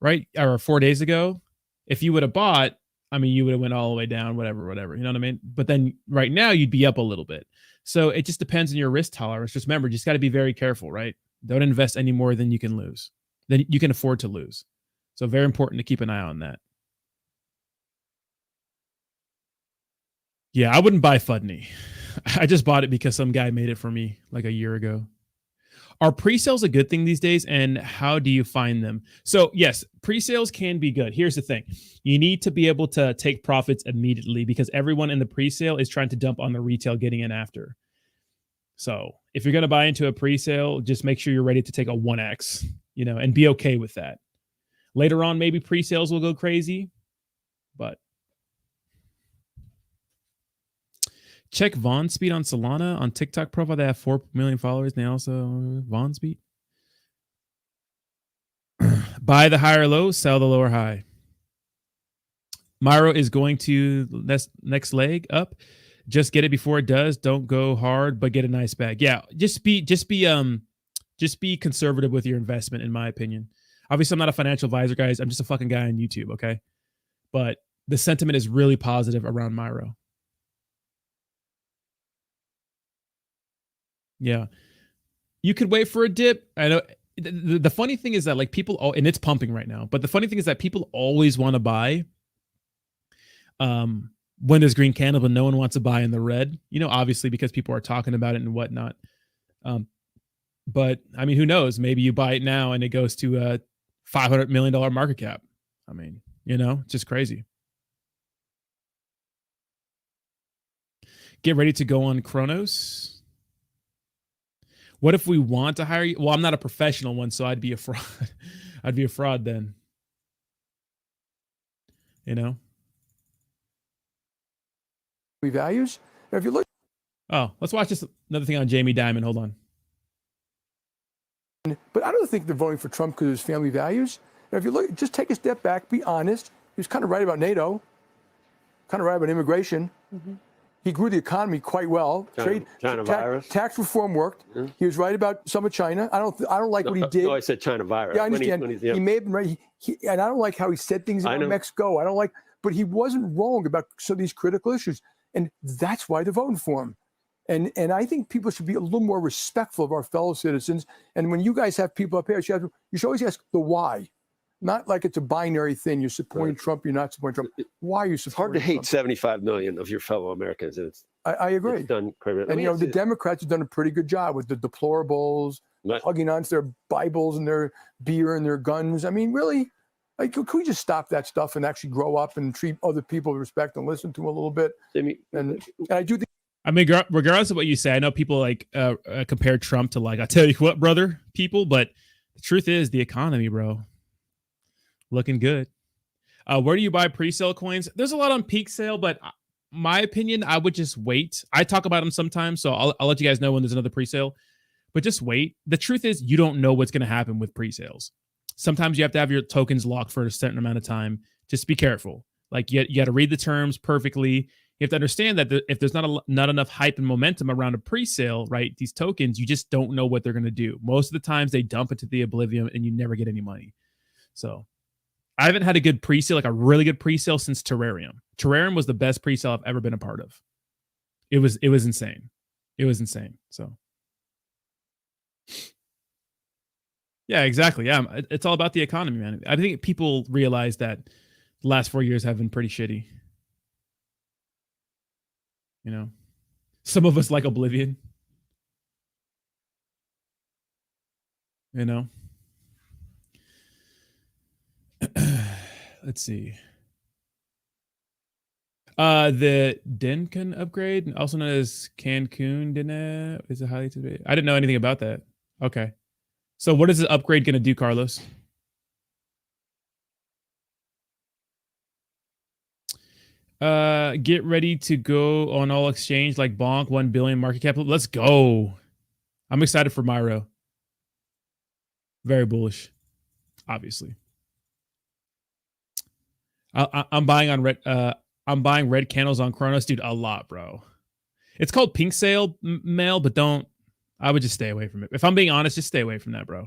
right, or 4 days ago, if you would have bought, I mean, you would have went all the way down, whatever. You know what I mean? But then right now you'd be up a little bit. So it just depends on your risk tolerance. Just remember, just got to be very careful, right? Don't invest any more than you can lose, than you can afford to lose. So very important to keep an eye on that. Yeah, I wouldn't buy FUDNY. I just bought it because some guy made it for me like a year ago. Are pre-sales a good thing these days, and how do you find them? So yes, pre-sales can be good. Here's the thing. You need to be able to take profits immediately because everyone in the pre-sale is trying to dump on the retail getting in after. So if you're going to buy into a pre-sale, just make sure you're ready to take a 1x, and be okay with that. Later on, maybe pre-sales will go crazy, but check Vaughn Speed on Solana on TikTok profile. They have 4 million followers. And they also Vaughn Speed. Buy the higher low, sell the lower high. Myro is going to next leg up. Just get it before it does. Don't go hard, but get a nice bag. Yeah, just be conservative with your investment, in my opinion. Obviously, I'm not a financial advisor, guys. I'm just a fucking guy on YouTube, okay? But the sentiment is really positive around Myro. Yeah. You could wait for a dip. I know the funny thing is that like people, and it's pumping right now, but the funny thing is that people always want to buy when there's green candle, but no one wants to buy in the red, obviously because people are talking about it and whatnot. But I mean, who knows? Maybe you buy it now and it goes to a $500 million market cap. I mean, just crazy. Get ready to go on Kronos. What if we want to hire you? Well, I'm not a professional one, so I'd be a fraud. I'd be a fraud then. Values. If you look. Oh, let's watch this another thing on Jamie Dimon. Hold on. But I don't think they're voting for Trump because of his family values. If you look, just take a step back, be honest. He was kind of right about NATO, kind of right about immigration. Mm-hmm. He grew the economy quite well. China virus. Tax reform worked. Yeah. He was right about some of China. I don't like what he did. No, I said China virus. Yeah, I understand. He may have been right. And I don't like how he said things about Mexico. I don't like, but he wasn't wrong about some of these critical issues. And that's why they're voting for him. And I think people should be a little more respectful of our fellow citizens. And when you guys have people up here, you should always ask the why. Not like it's a binary thing. You're supporting Trump, you're not supporting Trump. Why are you supporting It's hard to hate Trump? 75 million of your fellow Americans. I agree. It's done crazy. And, the Democrats have done a pretty good job with the deplorables, hugging onto their Bibles and their beer and their guns. I mean, really, like, could we just stop that stuff and actually grow up and treat other people with respect and listen to them a little bit? And I do think. I mean, regardless of what you say, I know people compare Trump to I tell you what, brother, people, but the truth is the economy, bro. Looking good. Where do you buy pre-sale coins? There's a lot on peak sale, but my opinion, I would just wait. I talk about them sometimes, so I'll let you guys know when there's another pre-sale, but just wait. The truth is you don't know what's going to happen with pre-sales. Sometimes you have to have your tokens locked for a certain amount of time. Just be careful. Like you got to read the terms perfectly. You have to understand that if there's not enough hype and momentum around a pre-sale, right, these tokens, you just don't know what they're going to do. Most of the times they dump into the oblivion and you never get any money. So I haven't had a good pre-sale, like a really good pre-sale since Terrarium. Terrarium was the best pre-sale I've ever been a part of. It was insane. It was insane. So yeah, exactly. Yeah, it's all about the economy, man. I think people realize that the last 4 years have been pretty shitty. Some of us like oblivion. Let's see. The Denkan upgrade, also known as Cancun, is a highly today. I didn't know anything about that. Okay. So what is the upgrade going to do, Carlos? Get ready to go on all exchange like Bonk, 1 billion market cap. Let's go. I'm excited for Myro. Very bullish, obviously. I'm buying on red. I'm buying red candles on Chronos, dude. A lot, bro. It's called pink sale mail, but don't. I would just stay away from it. If I'm being honest, just stay away from that, bro.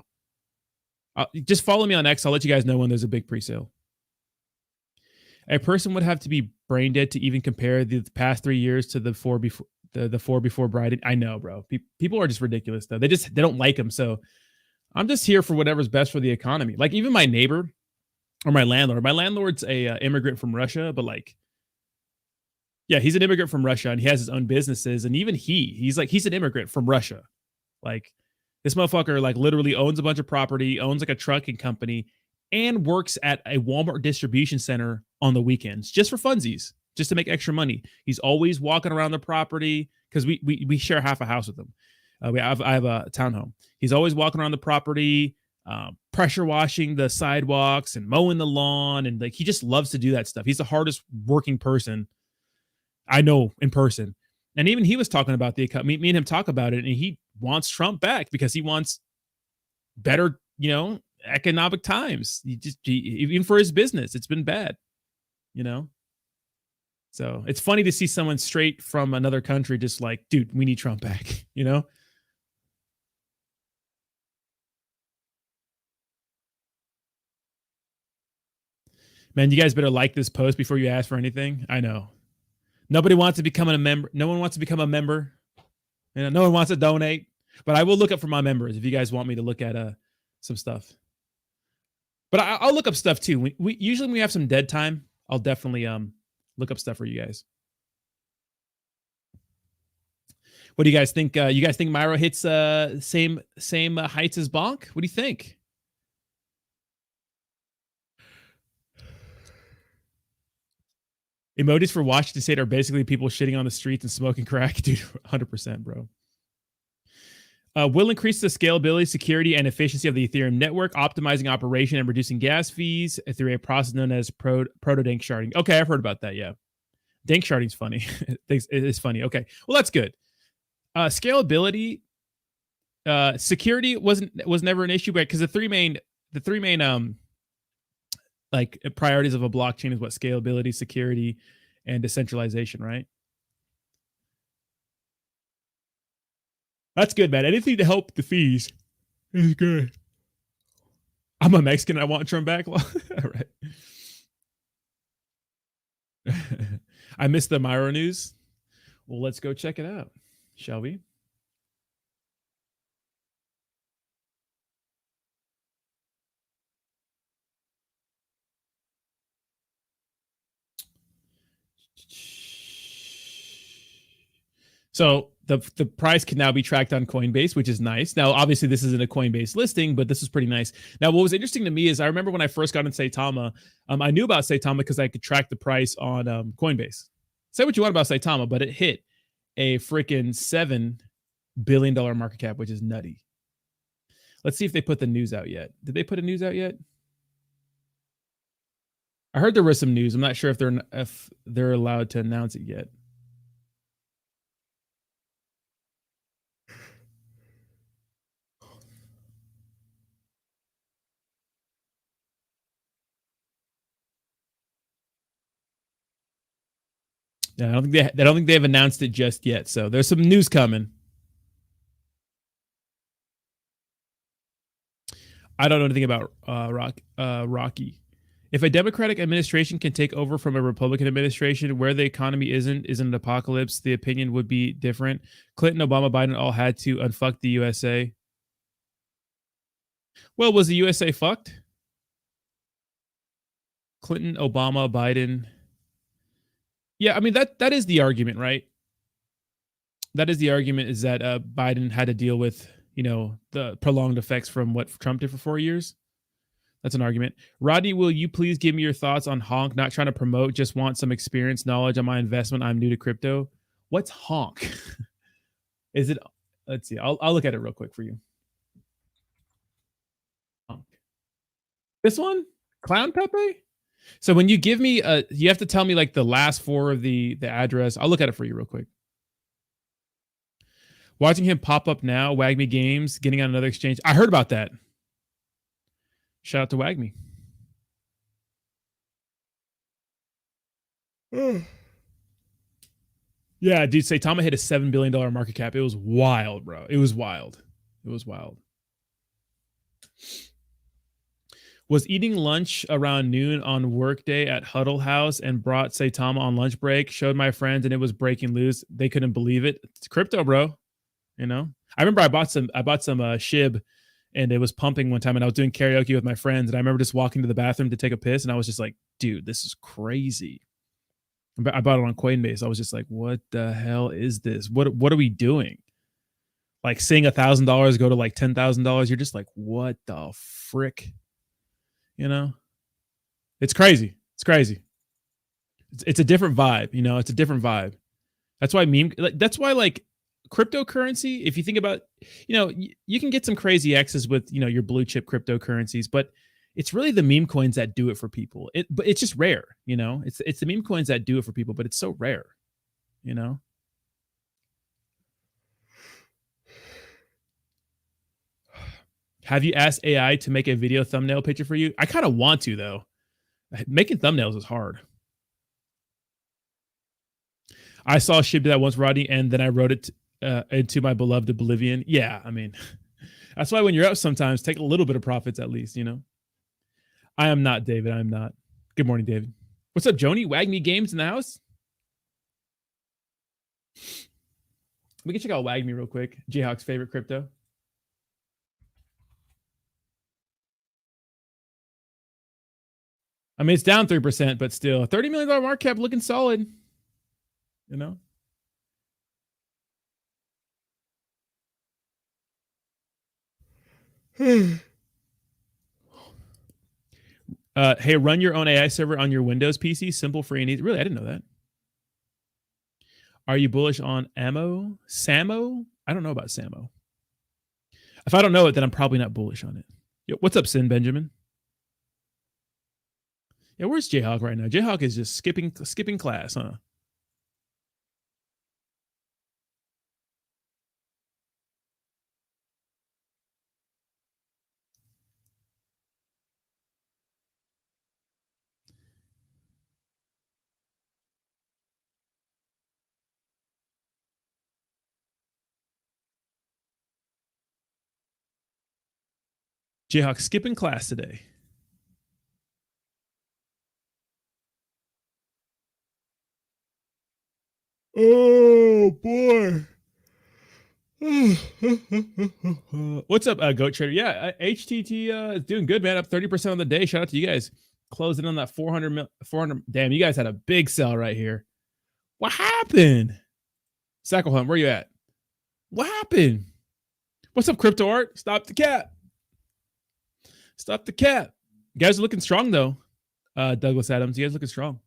Just follow me on X. I'll let you guys know when there's a big pre-sale. A person would have to be brain dead to even compare the past 3 years to the four before the four before Biden. I know, bro. People are just ridiculous, though. They don't like them. So I'm just here for whatever's best for the economy. Like even my neighbor or my landlord. My landlord's a immigrant from Russia, but like, yeah, he's an immigrant from Russia and he has his own businesses. And even he's an immigrant from Russia. Like this motherfucker, like literally owns a bunch of property, owns like a trucking company, and works at a Walmart distribution center on the weekends just for funsies, just to make extra money. He's always walking around the property because we share half a house with him. I have a townhome. He's always walking around the property, pressure washing the sidewalks and mowing the lawn, and like he just loves to do that stuff. He's the hardest working person I know in person. And even he was talking about the economy. Me and him talk about it, and he wants Trump back because he wants better, economic times. Even for his business, it's been bad, So it's funny to see someone straight from another country just like, dude, we need Trump back, Man, you guys better like this post before you ask for anything. I know. Nobody wants to become a member. No one wants to become a member. No one wants to donate. But I will look up for my members if you guys want me to look at some stuff. But I'll look up stuff too. We usually when we have some dead time, I'll definitely look up stuff for you guys. What do you guys think? You guys think Myro hits same heights as Bonk? What do you think? Emojis for Washington State are basically people shitting on the streets and smoking crack. Dude, 100%, bro. Will increase the scalability, security, and efficiency of the Ethereum network, optimizing operation and reducing gas fees through a process known as proto-dank sharding. Okay, I've heard about that, yeah. Dank sharding's funny. It's funny. Okay, well, that's good. Scalability, security was never an issue, but because the three main like priorities of a blockchain is what? Scalability, security, and decentralization, right? That's good, man. Anything to help the fees is good. I'm a Mexican. I want Trump back. All right. I missed the Myro news. Well, let's go check it out, shall we? So the price can now be tracked on Coinbase, which is nice. Now, obviously, this isn't a Coinbase listing, but this is pretty nice. Now, what was interesting to me is I remember when I first got in Saitama, I knew about Saitama because I could track the price on Coinbase. Say what you want about Saitama, but it hit a freaking $7 billion market cap, which is nutty. Let's see if they put the news out yet. Did they put a news out yet? I heard there was some news. I'm not sure if they're allowed to announce it yet. Yeah, I don't think they've announced it just yet. So there's some news coming. I don't know anything about Rocky. If a Democratic administration can take over from a Republican administration where the economy isn't an apocalypse, the opinion would be different. Clinton, Obama, Biden all had to unfuck the USA. Well, was the USA fucked? Clinton, Obama, Biden. Yeah, I mean, that is the argument, right? That is the argument, is that Biden had to deal with, the prolonged effects from what Trump did for 4 years. That's an argument. Rodney, will you please give me your thoughts on Honk? Not trying to promote, just want some experience, knowledge on my investment. I'm new to crypto. What's Honk? Is it? Let's see. I'll look at it real quick for you. Honk. This one? Clown Pepe? So when you give me you have to tell me like the last four of the address. I'll look at it for you real quick. Watching him pop up now, Wagme Games, getting on another exchange. I heard about that. Shout out to Wagme. Yeah, dude, Saitama hit a $7 billion market cap. It was wild, bro. It was wild. It was wild. Was eating lunch around noon on workday at Huddle House and brought Saitama on lunch break. Showed my friends and it was breaking loose. They couldn't believe it. It's crypto, bro. You know, I remember I bought some SHIB and it was pumping one time and I was doing karaoke with my friends. And I remember just walking to the bathroom to take a piss. And I was just like, dude, this is crazy. I bought it on Coinbase. I was just like, what the hell is this? What are we doing? Like seeing $1,000 go to like $10,000. You're just like, what the frick? You know, it's crazy. It's crazy. It's a different vibe. You know, it's a different vibe. That's why that's why like cryptocurrency, if you think about, you know, you can get some crazy X's with, you know, your blue chip cryptocurrencies, but it's really the meme coins that do it for people. But it's just rare, you know. It's the meme coins that do it for people, but it's so rare, you know. Have you asked AI to make a video thumbnail picture for you? I kind of want to though. Making thumbnails is hard. I saw SHIB do that once, Rodney, and then I wrote it into my beloved Oblivion. Yeah, I mean, that's why when you're up, sometimes take a little bit of profits at least, you know. I am not, David. I'm not. Good morning, David. What's up, Joni? WagMe Games in the house? We can check out WagMe real quick. Jayhawk's favorite crypto. I mean, it's down 3%, but still, $30 million market cap looking solid. You know? Hey, run your own AI server on your Windows PC. Simple, free, and easy. Really, I didn't know that. Are you bullish on Samo? I don't know about Samo. If I don't know it, then I'm probably not bullish on it. Yo, what's up, Sin Benjamin? Yeah, where's Jayhawk right now? Jayhawk is just skipping class, huh? Jayhawk skipping class today. Oh boy. What's up, Goat Trader? Yeah, HTT is doing good, man. Up 30% on the day. Shout out to you guys. Closing on that 400. Damn, you guys had a big sell right here. What happened? Sackle Hunt, where you at? What happened? What's up, Crypto Art? Stop the cap. Stop the cap. You guys are looking strong, though. Douglas Adams, you guys looking strong.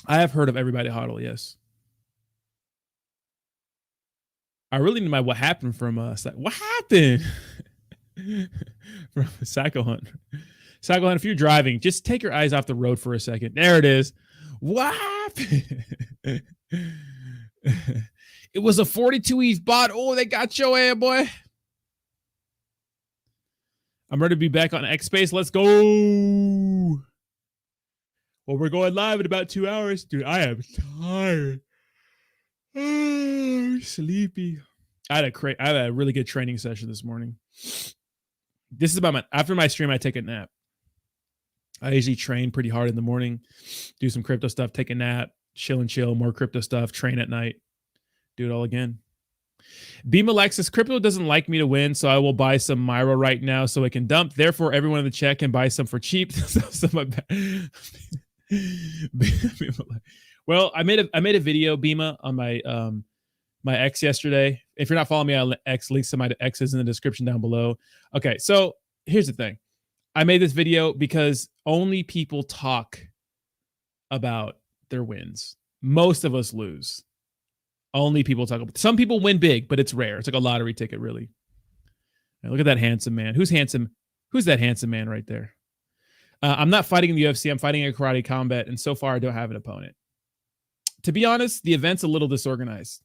I have heard of Everybody Hodl, yes. I really need my what happened from what happened from Sackle Hunt. Sackle Hunt, if you're driving, just take your eyes off the road for a second. There it is. What happened? It was a 42 ETH bot. Oh, they got your ass, boy. I'm ready to be back on X Space. Let's go. Well, we're going live in about 2 hours. Dude, I am tired. Sleepy. I had a really good training session this morning. This is about after my stream, I take a nap. I usually train pretty hard in the morning, do some crypto stuff, take a nap, chill, more crypto stuff, train at night, do it all again. Beam Alexis, crypto doesn't like me to win, so I will buy some Myro right now so it can dump. Therefore, everyone in the chat can buy some for cheap. Well, I made a video, Bima, on my X yesterday. If you're not following me on X, links to my X's in the description down below. Okay, so here's the thing. I made this video because only people talk about their wins. Most of us lose. Only people talk about. Some people win big, but it's rare. It's like a lottery ticket, really. Now, look at that handsome man. Who's handsome? Who's that handsome man right there? I'm not fighting in the UFC. I'm fighting in karate combat, and so far I don't have an opponent. To be honest, the event's a little disorganized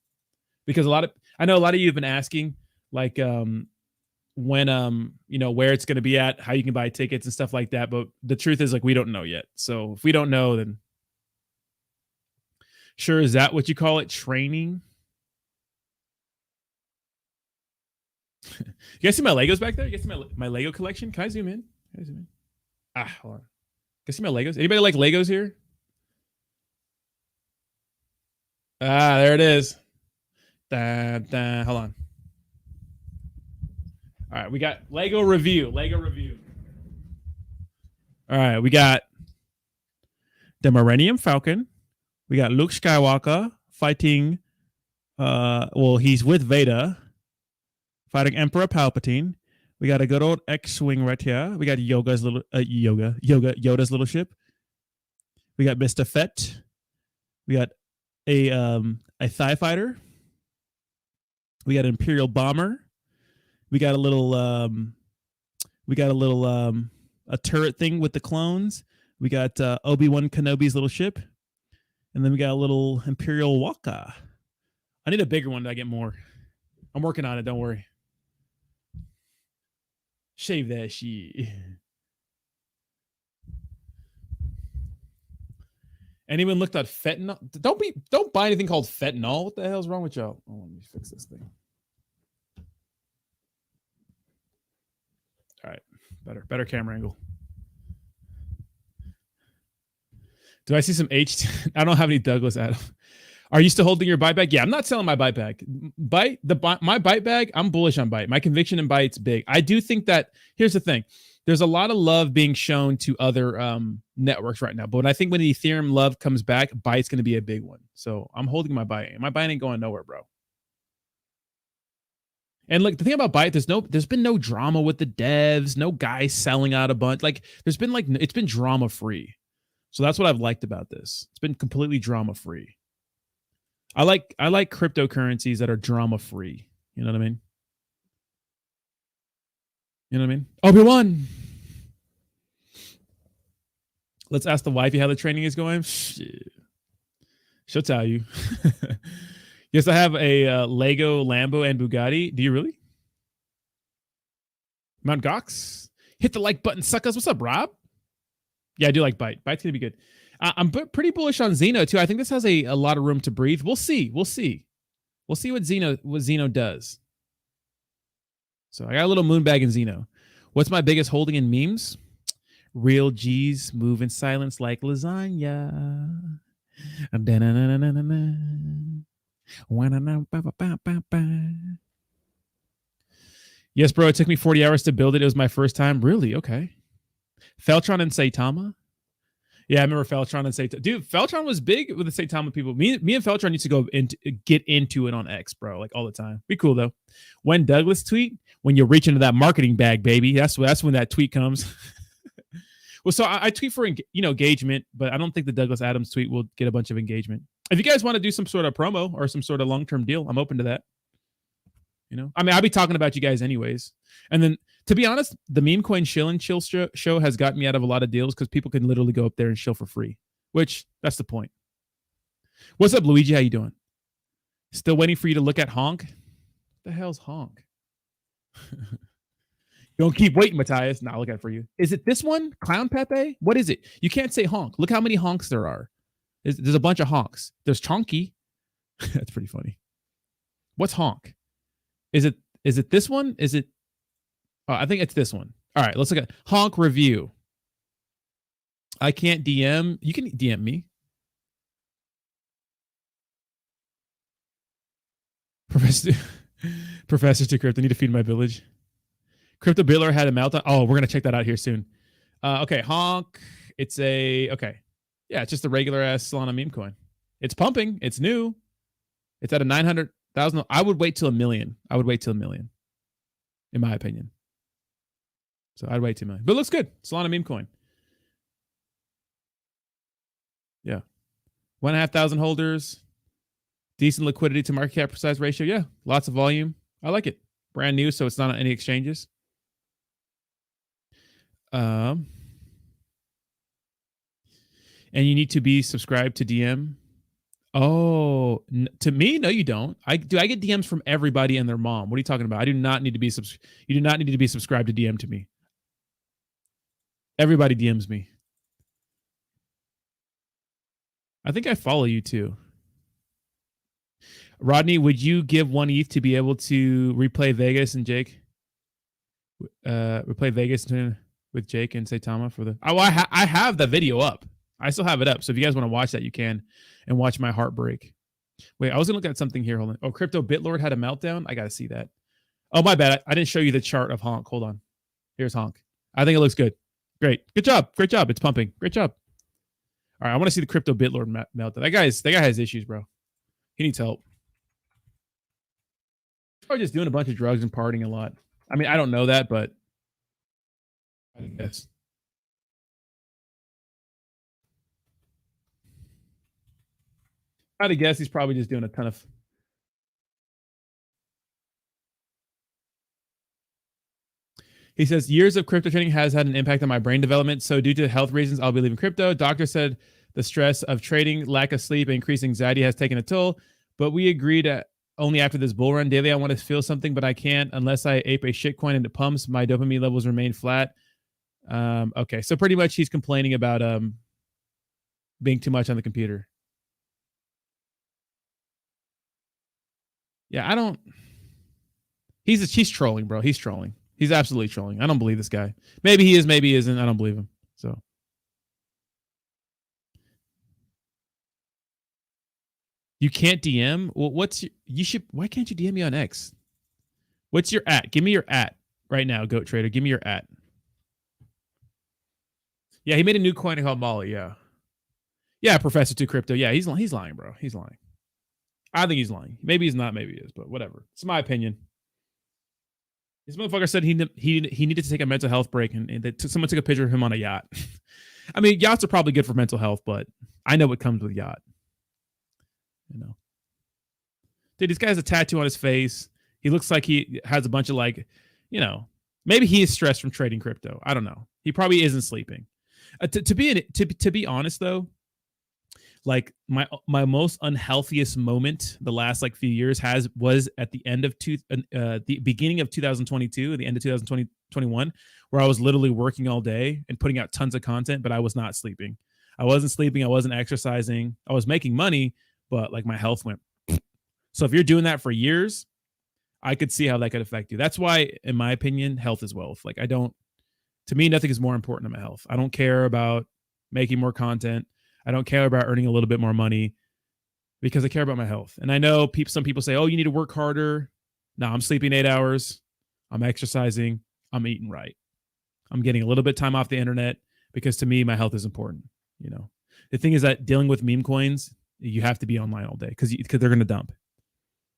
because I know a lot of you have been asking, like, when where it's going to be at, how you can buy tickets and stuff like that. But the truth is, like, we don't know yet. So if we don't know, then sure, is that what you call it? Training? You guys see my Legos back there? You guys see my Lego collection? Can I zoom in? Hold on. You guys see my Legos? Anybody like Legos here? There it is. Hold on. All right, we got Lego review. All right, we got the Millennium Falcon. We got Luke Skywalker fighting. He's with Vader, fighting Emperor Palpatine. We got a good old X-wing right here. We got Yoda's little ship. We got Mr. Fett. We got a TIE fighter. We got an Imperial bomber. We got a little a turret thing with the clones. We got Obi-Wan Kenobi's little ship. And then we got a little Imperial Walker. I need a bigger one to get more. I'm working on it, don't worry. Shave that shit. Anyone looked at fentanyl? Don't buy anything called fentanyl. What the hell's wrong with y'all? Oh, let me fix this thing. All right, better camera angle. Do I see some H? I don't have any Douglas Adams. Are you still holding your buyback? Yeah, I'm not selling my buyback. My byte bag, I'm bullish on byte. My conviction in byte's big. I do think that, here's the thing. There's a lot of love being shown to other networks right now. But I think when the Ethereum love comes back, byte's going to be a big one. So I'm holding my byte. My byte ain't going nowhere, bro. And look, the thing about byte, there's been no drama with the devs, no guys selling out a bunch. Like it's been drama free. So that's what I've liked about this. It's been completely drama free. I like cryptocurrencies that are drama free. You know what I mean? You know what I mean? Obi-Wan. Let's ask the wifey how the training is going. Shit. She'll tell you. Yes, I have a Lego, Lambo, and Bugatti. Do you really? Mount Gox? Hit the like button, suckers. What's up, Rob? Yeah, I do like Byte. Byte's going to be good. I'm pretty bullish on Xeno, too. I think this has a lot of room to breathe. We'll see. We'll see what Xeno does. So I got a little moonbag in Xeno. What's my biggest holding in memes? Real G's move in silence like lasagna. Yes, bro. It took me 40 hours to build it. It was my first time. Really? Okay. Feltron and Saitama. Yeah, I remember Feltron and Saitama. Dude, Feltron was big with the Saitama people. Me and Feltron used to go get into it on X, bro, like all the time. Be cool though. When Douglas tweet, when you reach into that marketing bag, baby, that's when that tweet comes. Well, so I tweet for engagement, but I don't think the Douglas Adams tweet will get a bunch of engagement. If you guys want to do some sort of promo or some sort of long-term deal, I'm open to that. I mean, I'll be talking about you guys anyways. And then, to be honest, the Memecoin Shill and Chill show has gotten me out of a lot of deals because people can literally go up there and shill for free, which that's the point. What's up, Luigi? How you doing? Still waiting for you to look at Honk? What the hell's Honk? Don't keep waiting, Matthias. Nah, I'll look at it for you. Is it this one? Clown Pepe? What is it? You can't say honk. Look how many honks there are. There's a bunch of honks. There's Chonky. That's pretty funny. What's honk? Is it this one? Is it? I think it's this one. All right, let's look at honk review. I can't DM. You can DM me. Professor to Crypto. I need to feed my village. Crypto Biller had a meltdown. Oh, we're gonna check that out here soon. Okay, honk. It's okay. Yeah, it's just a regular ass Solana meme coin. It's pumping. It's new. It's at a 900,000. I would wait till 1 million. In my opinion. So I'd wait 2 million. But it looks good. Solana meme coin. Yeah. 1,500 holders. Decent liquidity to market cap size ratio. Yeah. Lots of volume. I like it. Brand new, so it's not on any exchanges. And you need to be subscribed to DM. Oh, to me, no, you don't. I get DMs from everybody and their mom. What are you talking about? I do not need to be you do not need to be subscribed to DM to me. Everybody DMs me. I think I follow you too. Rodney, would you give 1 ETH to be able to replay Vegas and Jake? Replay Vegas with Jake and Saitama for the. Oh, I have the video up. I still have it up. So if you guys want to watch that, you can, and watch my heart break. Wait, I was gonna look at something here. Hold on. Oh, Crypto Bitlord had a meltdown. I gotta see that. Oh, my bad. I didn't show you the chart of Honk. Hold on. Here's Honk. I think it looks good. Great. Good job. Great job. It's pumping. Great job. All right. I want to see the Crypto Bitlord meltdown. That guy has issues, bro. He needs help. He's probably just doing a bunch of drugs and partying a lot. I mean, I don't know that, but I guess. I'd guess he's probably just doing a ton of. He says, years of crypto trading has had an impact on my brain development. So due to health reasons, I'll be leaving crypto. Doctor said the stress of trading, lack of sleep, and increased anxiety has taken a toll. But we agreed only after this bull run. Daily, I want to feel something, but I can't unless I ape a shitcoin and it pumps. My dopamine levels remain flat. Okay, so pretty much he's complaining about being too much on the computer. Yeah, I don't. He's trolling, bro. He's trolling. He's absolutely trolling. I don't believe this guy. Maybe he is, maybe he isn't. I don't believe him. So you can't DM. Well, why can't you DM me on X? What's your @ Give me your @ right now, Goat Trader. Give me your @ Yeah, he made a new coin called Molly. Yeah, Professor 2 Crypto. Yeah, he's lying, bro. He's lying. I think he's lying. Maybe he's not. Maybe he is. But whatever. It's my opinion. This motherfucker said he needed to take a mental health break, and someone took a picture of him on a yacht. I mean, yachts are probably good for mental health, but I know what comes with yacht. You know, dude, this guy has a tattoo on his face. He looks like he has a bunch of maybe he is stressed from trading crypto. I don't know. He probably isn't sleeping. To be honest though, like my most unhealthiest moment the last few years was at the end of the beginning of 2022, the end of 2021, where I was literally working all day and putting out tons of content, but I was not sleeping. I wasn't sleeping. I wasn't exercising. I was making money, but my health went. So if you're doing that for years, I could see how that could affect you. That's why, in my opinion, health is wealth. To me, nothing is more important than my health. I don't care about making more content. I don't care about earning a little bit more money because I care about my health. And I know some people say, oh, you need to work harder. No, I'm sleeping 8 hours. I'm exercising. I'm eating right. I'm getting a little bit of time off the internet because to me, my health is important. The thing is that dealing with meme coins, you have to be online all day because they're going to dump.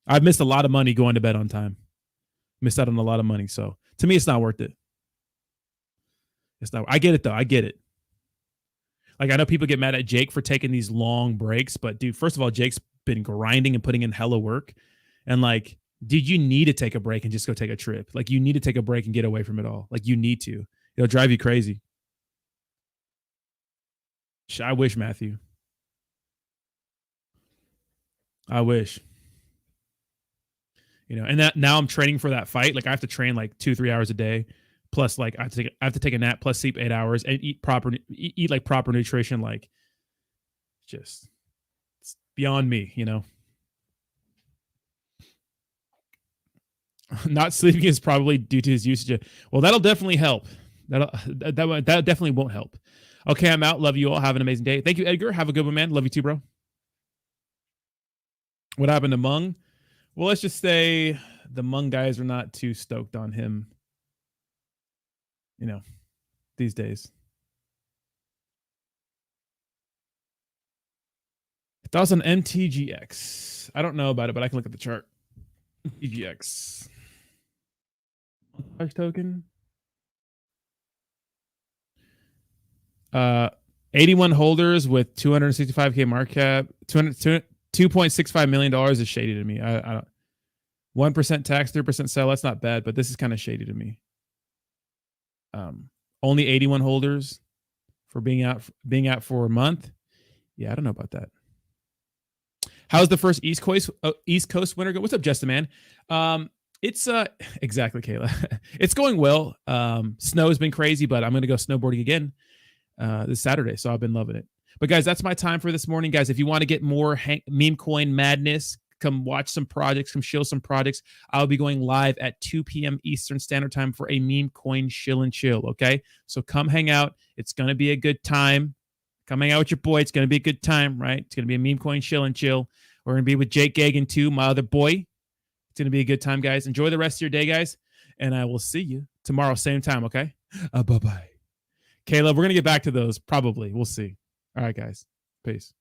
I've missed a lot of money going to bed on time. Missed out on a lot of money. So to me, it's not worth it. It's not. I get it though. I get it. I know people get mad at Jake for taking these long breaks, but dude, first of all, Jake's been grinding and putting in hella work. And dude, you need to take a break and just go take a trip. You need to take a break and get away from it all. You need to. It'll drive you crazy. I wish, Matthew. I wish. And that now I'm training for that fight. I have to train 2-3 hours a day. Plus, I have to take a nap, plus sleep 8 hours, and eat proper nutrition. Just it's beyond me, Not sleeping is probably due to his usage. Well, that'll definitely help. That definitely won't help. Okay, I'm out. Love you all. Have an amazing day. Thank you, Edgar. Have a good one, man. Love you too, bro. What happened to Mung? Well, let's just say the Mung guys are not too stoked on him. These days. Thoughts on MTGX? I don't know about it, but I can look at the chart. MTGX. Token. 81 holders with 265K market cap. $2.65 million is shady to me. I don't. 1% tax, 3% sell. That's not bad, but this is kind of shady to me. Only 81 holders for being out for a month. Yeah, I don't know about that. How's the first East Coast winter go? What's up, Justin, man? It's exactly, Kayla. It's going well. Snow's been crazy, but I'm gonna go snowboarding again this Saturday, so I've been loving it. But guys, that's my time for this morning, guys. If you want to get more meme coin madness, come watch some projects, come show some projects. I'll be going live at 2 p.m. Eastern Standard Time for a meme coin chill and chill. Okay, so come hang out. It's gonna be a good time. Come hang out with your boy. It's gonna be a good time, right? It's gonna be a meme coin chill and chill. We're gonna be with Jake Gagan too, my other boy. It's gonna be a good time, guys. Enjoy the rest of your day, guys, and I will see you tomorrow, same time. Okay, bye bye. Caleb, we're gonna get back to those probably. We'll see. All right, guys. Peace.